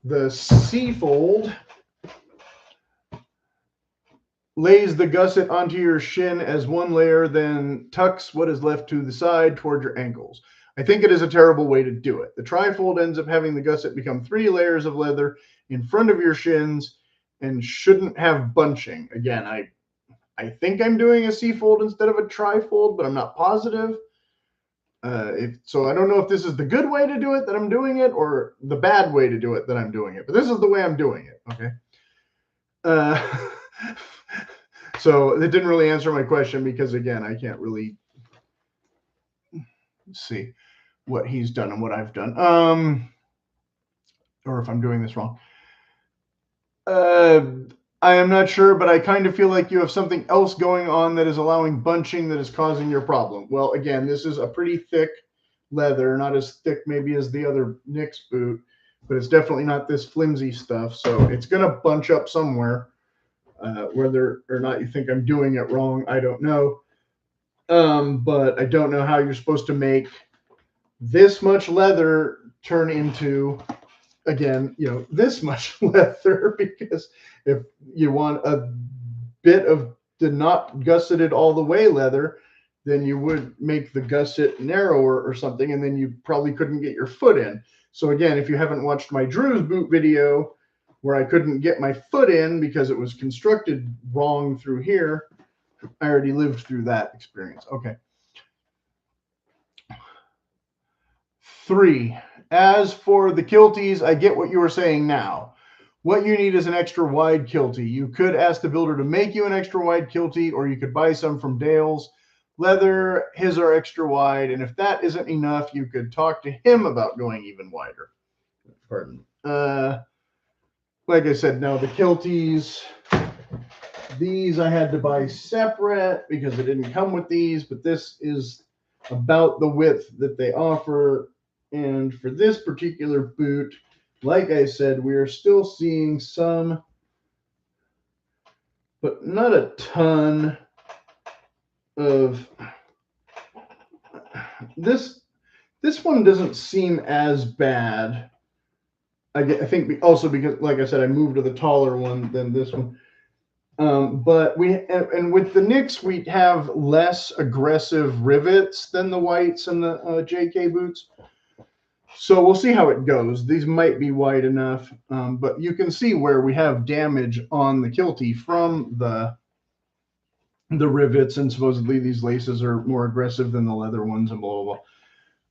The C-fold lays the gusset onto your shin as one layer, then tucks what is left to the side toward your ankles. I think it is a terrible way to do it. The tri-fold ends up having the gusset become 3 layers of leather in front of your shins and shouldn't have bunching. Again, I think I'm doing a C-fold instead of a tri-fold, but I'm not positive. So I don't know if this is the good way to do it that I'm doing it or the bad way to do it that I'm doing it. But this is the way I'm doing it, okay? So it didn't really answer my question because, again, I can't really see what he's done and what I've done. Or if I'm doing this wrong. I am not sure, but I kind of feel like you have something else going on that is allowing bunching that is causing your problem. Well, again, this is a pretty thick leather, not as thick maybe as the other Nicks boot, but it's definitely not this flimsy stuff. So it's going to bunch up somewhere. Whether or not you think I'm doing it wrong, I don't know. But I don't know how you're supposed to make this much leather turn into, again, you know, this much leather, because if you want a bit of the not gusseted all the way leather, then you would make the gusset narrower or something, and then you probably couldn't get your foot in. So again, if you haven't watched my Drew's boot video where I couldn't get my foot in because it was constructed wrong through here, I already lived through that experience. Okay. 3. As for the kilties, I get what you were saying now. What you need is an extra wide kiltie. You could ask the builder to make you an extra wide kiltie, or you could buy some from Dale's Leather. His are extra wide, and if that isn't enough, you could talk to him about going even wider. Pardon. Like I said, now the kilties, these I had to buy separate because it didn't come with these, but this is about the width that they offer. And for this particular boot, like I said, we are still seeing some, but not a ton of this. This one doesn't seem as bad. I think also because, like I said, I moved to the taller one than this one. But and with the Nicks, we have less aggressive rivets than the whites and the JK boots. So we'll see how it goes. These might be wide enough, but you can see where we have damage on the kiltie from the rivets, and supposedly these laces are more aggressive than the leather ones and blah, blah,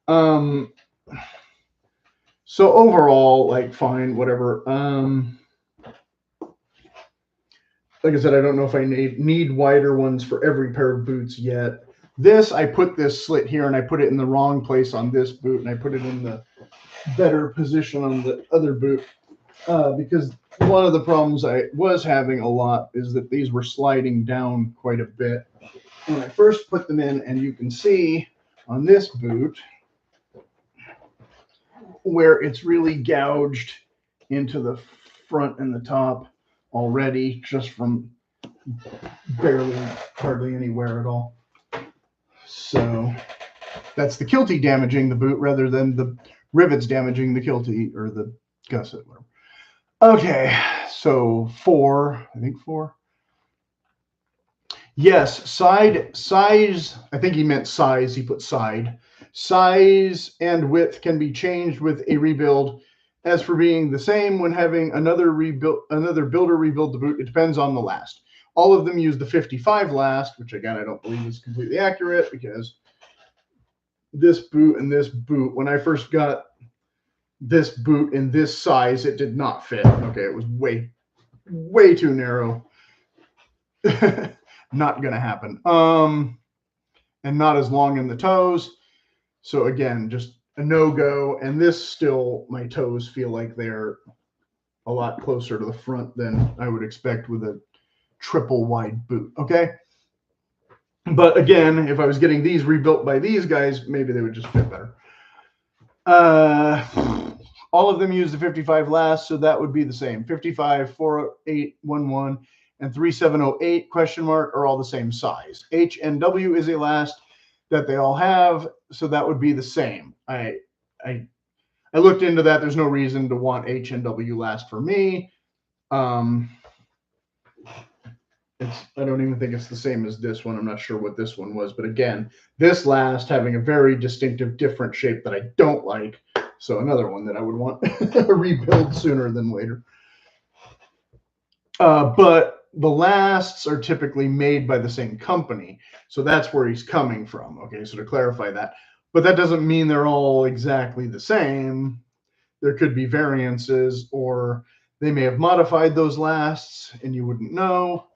blah. So overall, like, fine, whatever. Like I said, I don't know if I need wider ones for every pair of boots yet. This, I put this slit here, and I put it in the wrong place on this boot, and I put it in the better position on the other boot, because one of the problems I was having a lot is that these were sliding down quite a bit when I first put them in, and you can see on this boot where it's really gouged into the front and the top already, just from hardly any wear at all. So that's the kiltie damaging the boot rather than the rivets damaging the kiltie or the gusset, whatever. Okay, so 4, I think 4. Yes, size, I think he meant size, he put side. Size and width can be changed with a rebuild. As for being the same when having another builder rebuild the boot, it depends on the last. All of them use the 55 last, which again, I don't believe is completely accurate, because this boot and this boot, when I first got this boot in this size, it did not fit. Okay, it was way too narrow. Not gonna happen. And not as long in the toes. So again, just a no-go. And this still, my toes feel like they're a lot closer to the front than I would expect with a triple wide boot. Okay. But again, if I was getting these rebuilt by these guys, maybe they would just fit better. All of them use the 55 last, so that would be the same. 55, 4811, and 3708 question mark are all the same size. H and W is a last that they all have, so that would be the same. I looked into that. There's no reason to want H and W last for me. I don't even think it's the same as this one. I'm not sure what this one was, but again, this last having a very distinctive, different shape that I don't like. So another one that I would want a rebuild sooner than later. But the lasts are typically made by the same company. So that's where he's coming from. Okay, so to clarify that. But that doesn't mean they're all exactly the same. There could be variances, or they may have modified those lasts and you wouldn't know.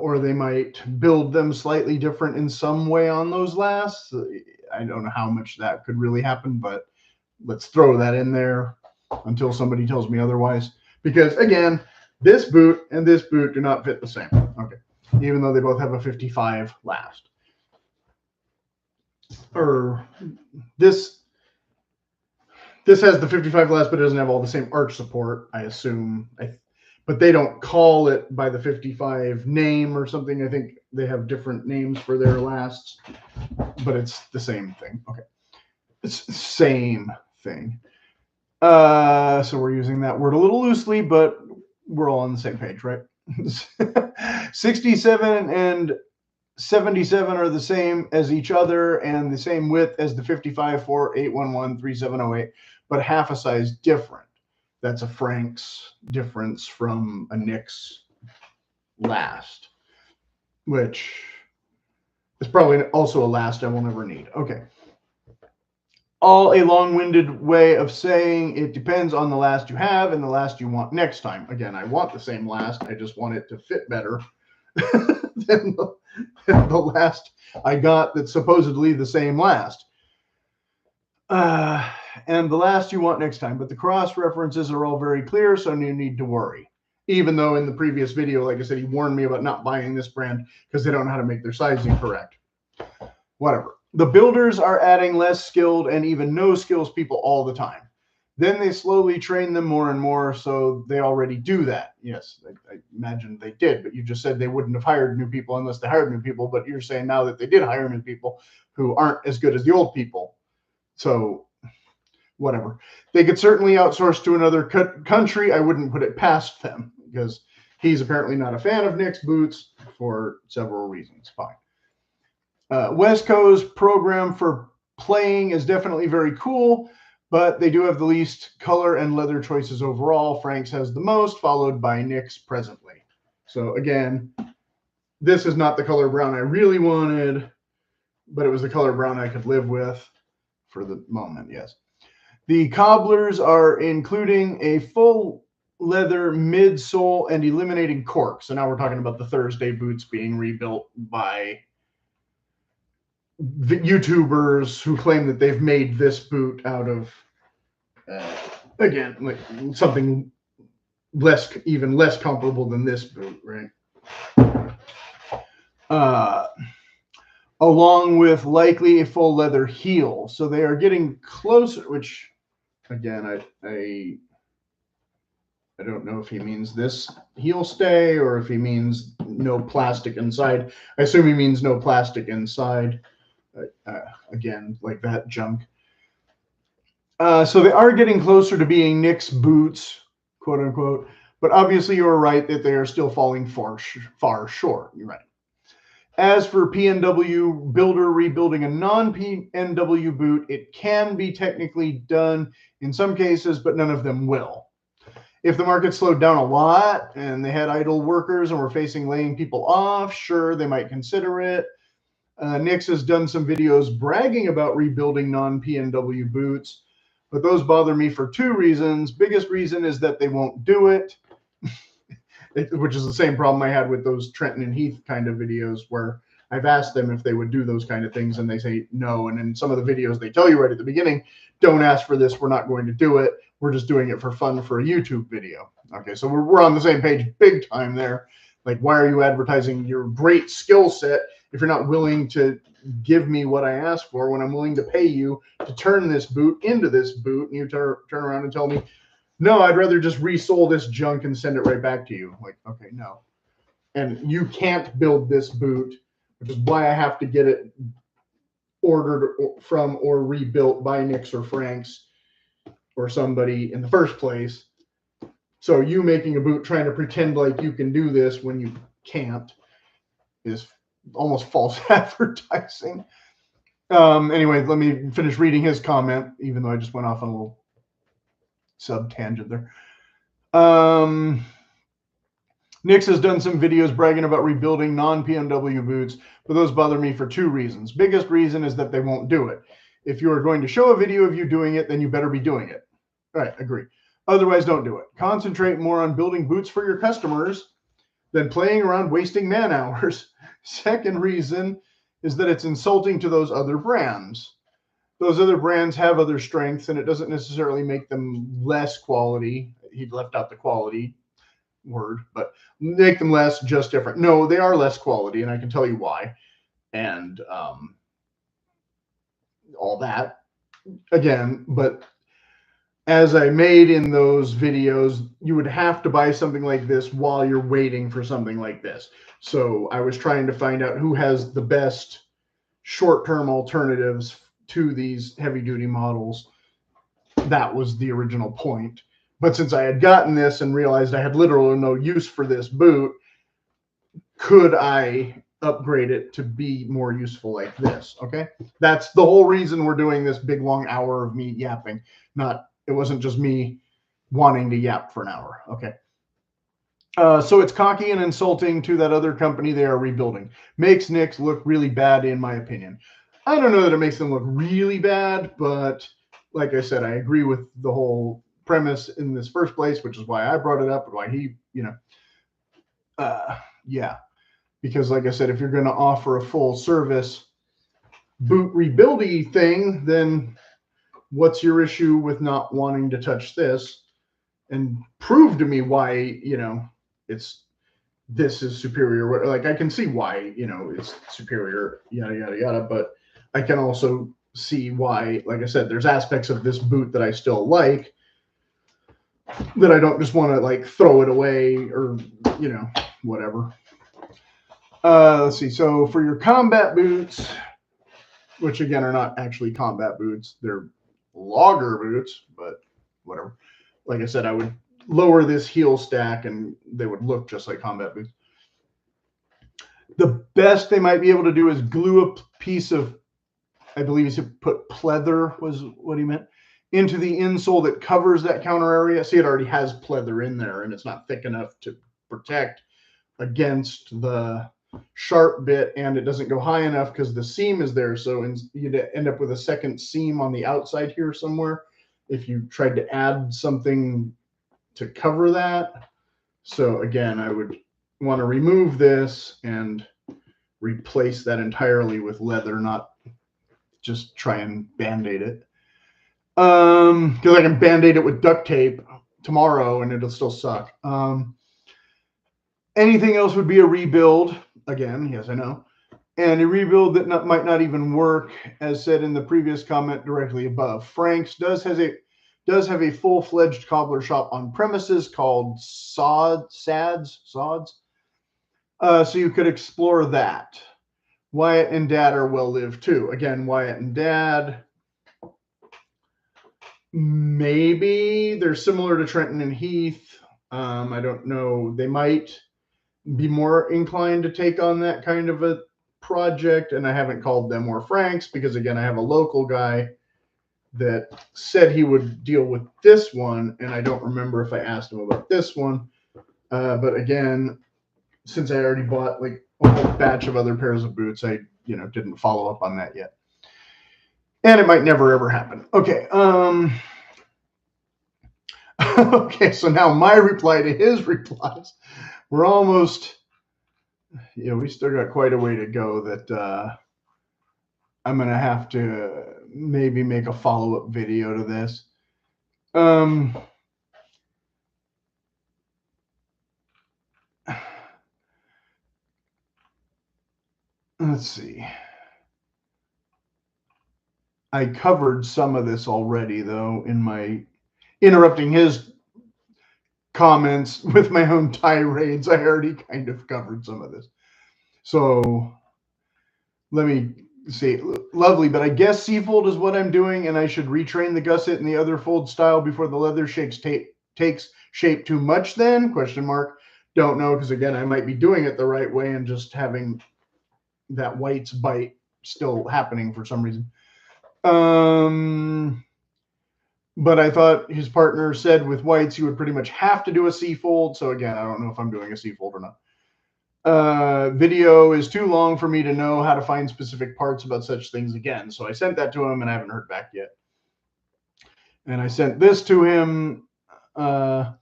Or they might build them slightly different in some way on those lasts. I don't know how much that could really happen, but let's throw that in there until somebody tells me otherwise. Because again, this boot and this boot do not fit the same. Okay, even though they both have a 55 last. Or this has the 55 last, but it doesn't have all the same arch support, I assume. But they don't call it by the 55 name or something. I think they have different names for their lasts, but it's the same thing. Okay. It's the same thing. So we're using that word a little loosely, but we're all on the same page, right? 67 and 77 are the same as each other and the same width as the 55, 4, 811, 3708, but half a size different. That's a Frank's difference from a Nicks last, which is probably also a last I will never need. Okay. All a long-winded way of saying it depends on the last you have and the last you want next time. Again, I want the same last. I just want it to fit better than the last I got that's supposedly the same last. And the last you want next time. But the cross references are all very clear, so no need to worry. Even though in the previous video, like I said, he warned me about not buying this brand because they don't know how to make their sizing correct. Whatever. The builders are adding less skilled and even no skills people all the time. Then they slowly train them more and more, so they already do that. Yes, I imagine they did, but you just said they wouldn't have hired new people unless they hired new people, but you're saying now that they did hire new people who aren't as good as the old people. So whatever. They could certainly outsource to another country. I wouldn't put it past them because he's apparently not a fan of Nicks boots for several reasons. Fine. Wesco's program for playing is definitely very cool, but they do have the least color and leather choices overall. Frank's has the most, followed by Nicks presently. So again, this is not the color brown I really wanted, but it was the color brown I could live with for the moment, yes. The cobblers are including a full leather midsole and eliminating cork. So now we're talking about the Thursday boots being rebuilt by the YouTubers who claim that they've made this boot out of, again, like something even less comparable than this boot, right? Along with likely a full leather heel. So they are getting closer, which again, I don't know if he means this heel stay or if he means no plastic inside. I assume he means no plastic inside. Again, like that junk. So they are getting closer to being Nicks boots, quote unquote. But obviously you are right that they are still falling far short. You're right. As for PNW builder rebuilding a non-PNW boot, it can be technically done in some cases, but none of them will. If the market slowed down a lot and they had idle workers and were facing laying people off, sure, they might consider it. Nicks has done some videos bragging about rebuilding non-PNW boots, but those bother me for two reasons. Biggest reason is that they won't do it, which is the same problem I had with those Trenton and Heath kind of videos where I've asked them if they would do those kind of things and they say no. And in some of the videos, they tell you right at the beginning, don't ask for this. We're not going to do it. We're just doing it for fun for a YouTube video. Okay, so we're on the same page big time there. Like, why are you advertising your great skill set if you're not willing to give me what I asked for when I'm willing to pay you to turn this boot into this boot? And you turn around and tell me, no, I'd rather just resole this junk and send it right back to you. Like, okay, no. And you can't build this boot, which is why I have to get it ordered from or rebuilt by Nicks or Frank's or somebody in the first place. So you making a boot trying to pretend like you can do this when you can't is almost false advertising. Anyway, let me finish reading his comment, even though I just went off on a little sub-tangent there. Nicks has done some videos bragging about rebuilding non-PNW boots, but those bother me for two reasons. Biggest reason is that they won't do it. If you are going to show a video of you doing it, then you better be doing it. All right, agree. Otherwise, don't do it. Concentrate more on building boots for your customers than playing around wasting man hours. Second reason is that it's insulting to those other brands. Those other brands have other strengths, and it doesn't necessarily make them less quality. He left out the quality word, but make them less, just different. No, they are less quality, and I can tell you why. And all that. Again, but as I made in those videos, you would have to buy something like this while you're waiting for something like this. So I was trying to find out who has the best short-term alternatives to these heavy-duty models. That was the original point. But since I had gotten this and realized I had literally no use for this boot, could I upgrade it to be more useful like this? Okay, that's the whole reason we're doing this big long hour of me yapping. It wasn't just me wanting to yap for an hour. Okay. So it's cocky and insulting to that other company they are rebuilding. Makes Nicks look really bad, in my opinion. I don't know that it makes them look really bad, but like I said, I agree with the whole premise in this first place, which is why I brought it up and why he, yeah. Because like I said, if you're going to offer a full service boot rebuildy thing, then what's your issue with not wanting to touch this and prove to me why, this is superior? Like, I can see why, it's superior, yada, yada, yada. But I can also see why, like I said, there's aspects of this boot that I still like that I don't just want to like throw it away or, whatever. Let's see. So for your combat boots, which again are not actually combat boots, they're logger boots, but whatever. Like I said, I would lower this heel stack and they would look just like combat boots. The best they might be able to do is glue a piece of, I believe he said put pleather was what he meant, into the insole that covers that counter area. See, it already has pleather in there and it's not thick enough to protect against the sharp bit, and it doesn't go high enough because the seam is there. So you'd end up with a second seam on the outside here somewhere if you tried to add something to cover that. So again, I would want to remove this and replace that entirely with leather, not just try and band-aid it. Because I can band-aid it with duct tape tomorrow and it'll still suck. Anything else would be a rebuild. Again, yes, I know. And a rebuild that might not even work, as said in the previous comment directly above. Frank's does have a full-fledged cobbler shop on premises called Sods. So you could explore that. Wyatt and Dad are well-lived too. Again, Wyatt and Dad, maybe they're similar to Trenton and Heath. I don't know. They might be more inclined to take on that kind of a project, and I haven't called them or Frank's because again, I have a local guy that said he would deal with this one, and I don't remember if I asked him about this one. But again, since I already bought like a whole batch of other pairs of boots, I didn't follow up on that yet, and it might never ever happen. Okay. Okay, so now my reply to his replies. We're almost, we still got quite a way to go that I'm going to have to maybe make a follow-up video to this. Let's see. I covered some of this already, though, in my interrupting his comments with my own tirades. I already kind of covered some of this. So let me see. Lovely, but I guess C-fold is what I'm doing, and I should retrain the gusset and the other fold style before the leather takes shape too much then? Question mark. Don't know, because again, I might be doing it the right way and just having that white's bite still happening for some reason. But I thought his partner said with whites you would pretty much have to do a C-fold. So again, I don't know if I'm doing a C-fold or not. Video is too long for me to know how to find specific parts about such things again. So I sent that to him and I haven't heard back yet. And I sent this to him. I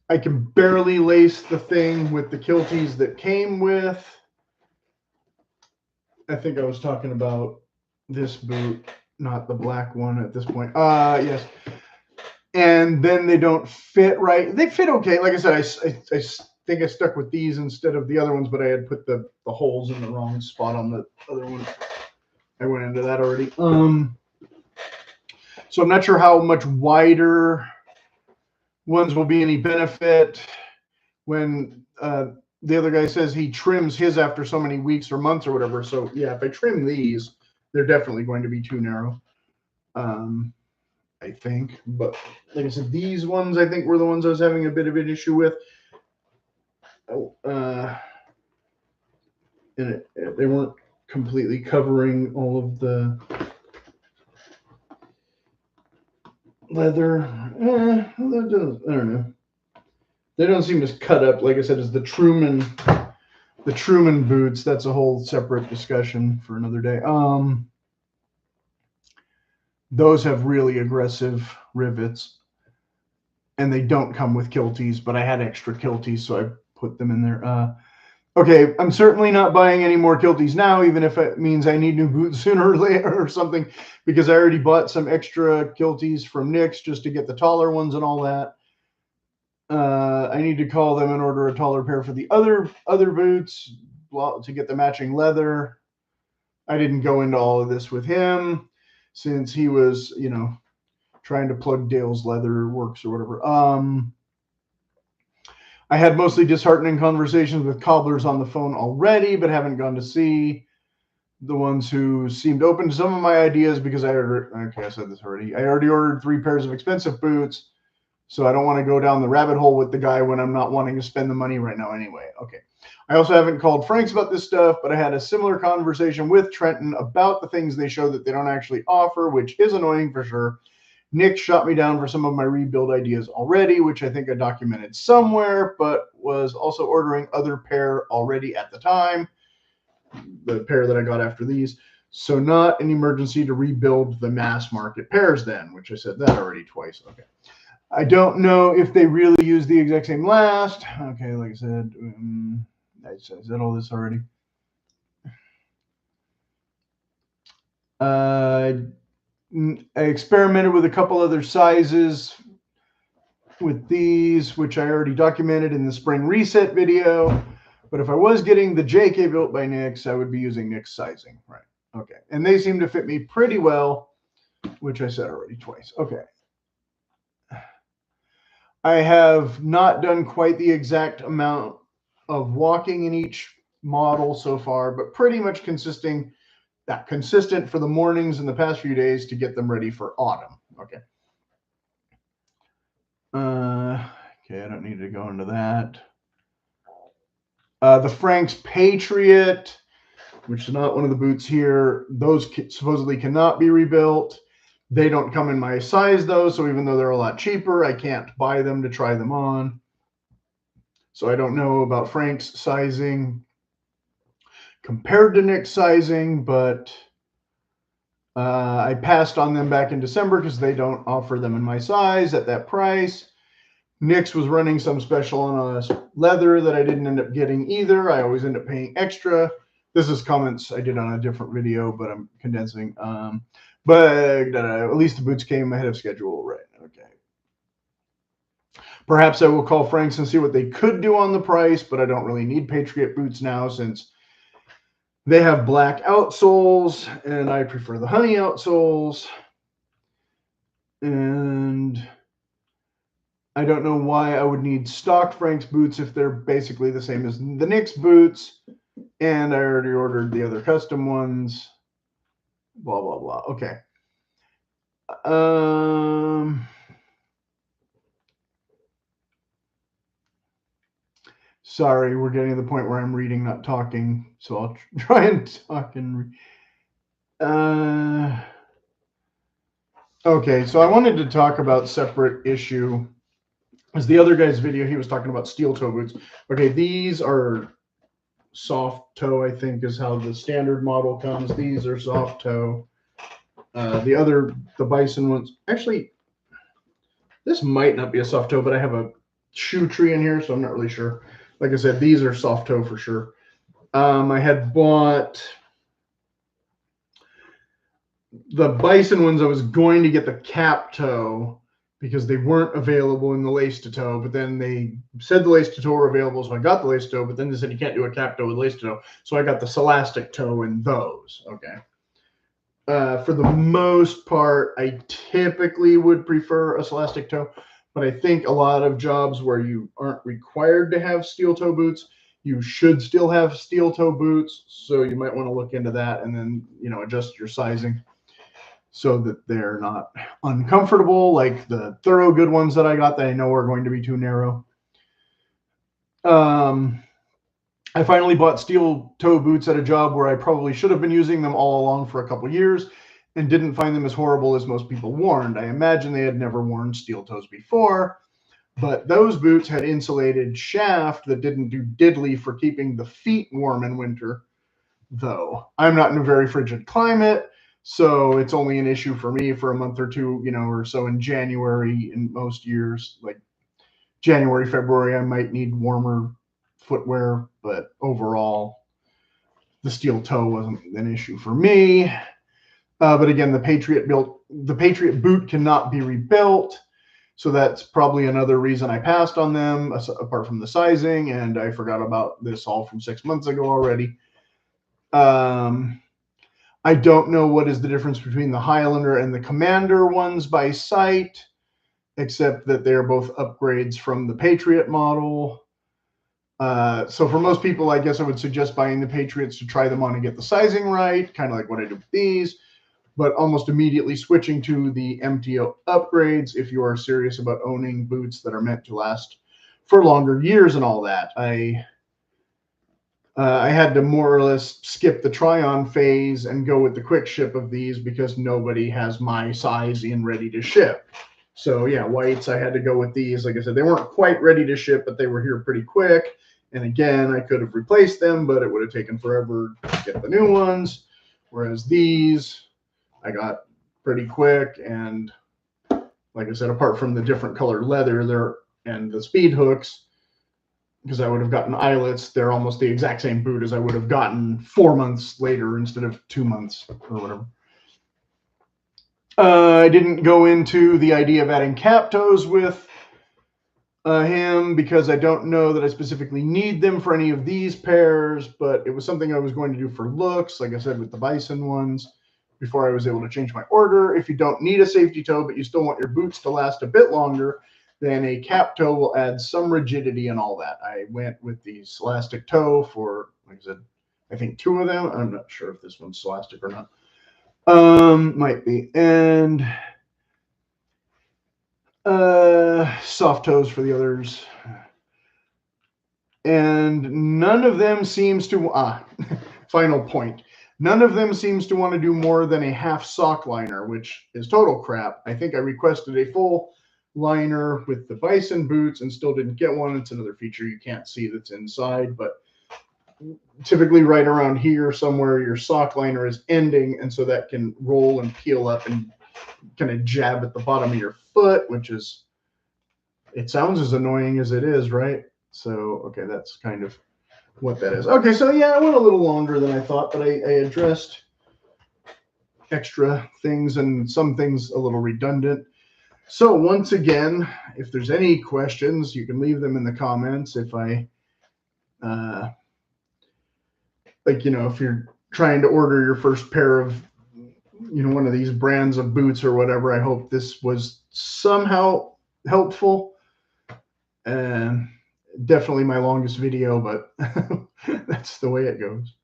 can barely lace the thing with the kilties that came with. I think I was talking about this boot, not the black one at this point. Yes. And then they don't fit right. They fit okay. Like I said, I think I stuck with these instead of the other ones, but I had put the holes in the wrong spot on the other one. I went into that already. So I'm not sure how much wider ones will be any benefit when the other guy says he trims his after so many weeks or months or whatever. So yeah, if I trim these, they're definitely going to be too narrow, I think. But like I said, these ones I think were the ones I was having a bit of an issue with. And they weren't completely covering all of the leather. I don't know. They don't seem as cut up, like I said, as the Truman boots. That's a whole separate discussion for another day. Those have really aggressive rivets, and they don't come with kilties, but I had extra kilties, so I put them in there. Okay, I'm certainly not buying any more kilties now, even if it means I need new boots sooner or later or something, because I already bought some extra kilties from Nicks just to get the taller ones and all that. I need to call them and order a taller pair for the other boots to get the matching leather. I didn't go into all of this with him since he was, trying to plug Dale's Leather Works or whatever. I had mostly disheartening conversations with cobblers on the phone already, but haven't gone to see the ones who seemed open to some of my ideas because I said this already. I already ordered 3 pairs of expensive boots, so I don't want to go down the rabbit hole with the guy when I'm not wanting to spend the money right now anyway. Okay. I also haven't called Frank's about this stuff, but I had a similar conversation with Trenton about the things they show that they don't actually offer, which is annoying for sure. Nick shot me down for some of my rebuild ideas already, which I think I documented somewhere, but was also ordering other pair already at the time, the pair that I got after these. So not an emergency to rebuild the mass market pairs then, which I said that already twice. Okay. I don't know if they really use the exact same last. Okay, like I said, I said all this already. I experimented with a couple other sizes with these, which I already documented in the spring reset video. But if I was getting the JK built by Nicks, I would be using Nicks sizing. Right. Okay. And they seem to fit me pretty well, which I said already twice. Okay. I have not done quite the exact amount of walking in each model so far, but pretty much consistent for the mornings in the past few days to get them ready for autumn. Okay. Okay, I don't need to go into that. The Frank's Patriot, which is not one of the boots here, those supposedly cannot be rebuilt. They don't come in my size, though, so even though they're a lot cheaper, I can't buy them to try them on. So I don't know about Frank's sizing compared to Nick's sizing, but I passed on them back in December because they don't offer them in my size at that price. Nicks was running some special on a leather that I didn't end up getting either. I always end up paying extra. This is comments I did on a different video, but I'm condensing. But at least the boots came ahead of schedule, right? Okay. Perhaps I will call Frank's and see what they could do on the price, but I don't really need Patriot boots now since they have black outsoles, and I prefer the honey outsoles. And I don't know why I would need stock Frank's boots if they're basically the same as the Nicks boots. And I already ordered the other custom ones. Blah, blah, blah. Okay. Sorry, we're getting to the point where I'm reading, not talking. So I'll try and talk and okay, so I wanted to talk about separate issue. As the other guy's video, he was talking about steel toe boots. Okay, these are soft toe, I think is how the standard model comes. These are soft toe. The Bison ones, actually, this might not be a soft toe, but I have a shoe tree in here, so I'm not really sure. Like I said, these are soft toe for sure. I had bought the Bison ones. I was going to get the cap toe because they weren't available in the lace to toe, but then they said the lace to toe were available, so I got the lace to toe, but then they said you can't do a cap toe with lace to toe, so I got the Celastic toe in those. Okay. For the most part, I typically would prefer a Celastic toe, but I think a lot of jobs where you aren't required to have steel toe boots, you should still have steel toe boots. So you might want to look into that and then, adjust your sizing so that they're not uncomfortable, like the Thorogood ones that I got that I know are going to be too narrow. I finally bought steel toe boots at a job where I probably should have been using them all along for a couple years and didn't find them as horrible as most people warned. I imagine they had never worn steel toes before, but those boots had insulated shaft that didn't do diddly for keeping the feet warm in winter, though. I'm not in a very frigid climate, So it's only an issue for me for a month or two, or so in January. In most years, like January, February, I might need warmer footwear, but overall, the steel toe wasn't an issue for me. But again, the Patriot boot cannot be rebuilt. So that's probably another reason I passed on them, apart from the sizing, and I forgot about this all from 6 months ago already. I don't know what is the difference between the Highlander and the Commander ones by sight, except that they're both upgrades from the Patriot model. So for most people, I guess I would suggest buying the Patriots to try them on and get the sizing right, kind of like what I do with these, but almost immediately switching to the MTO upgrades if you are serious about owning boots that are meant to last for longer years and all that. I had to more or less skip the try-on phase and go with the quick ship of these because nobody has my size in ready to ship. So yeah, whites, I had to go with these. Like I said, they weren't quite ready to ship, but they were here pretty quick. And again, I could have replaced them, but it would have taken forever to get the new ones. Whereas these, I got pretty quick. And like I said, apart from the different colored leather there and the speed hooks, because I would have gotten eyelets, they're almost the exact same boot as I would have gotten 4 months later instead of 2 months or whatever. I didn't go into the idea of adding cap toes with him because I don't know that I specifically need them for any of these pairs, but it was something I was going to do for looks, like I said, with the Bison ones, before I was able to change my order. If you don't need a safety toe, but you still want your boots to last a bit longer, then a cap toe will add some rigidity and all that. I went with the Celastic toe for, like I said, I think 2 of them. I'm not sure if this one's Celastic or not. Might be. And soft toes for the others. And none of them seems to, final point. None of them seems to want to do more than a half sock liner, which is total crap. I think I requested a full liner with the Bison boots and still didn't get one. It's another feature you can't see that's inside, but typically right around here somewhere your sock liner is ending, and so that can roll and peel up and kind of jab at the bottom of your foot, which is, it sounds as annoying as it is, right? So okay, that's kind of what that is. Okay, so yeah, I went a little longer than I thought, but I addressed extra things and some things a little redundant. So once again, if there's any questions, you can leave them in the comments. If I, if you're trying to order your first pair of, one of these brands of boots or whatever, I hope this was somehow helpful. Definitely my longest video, but that's the way it goes.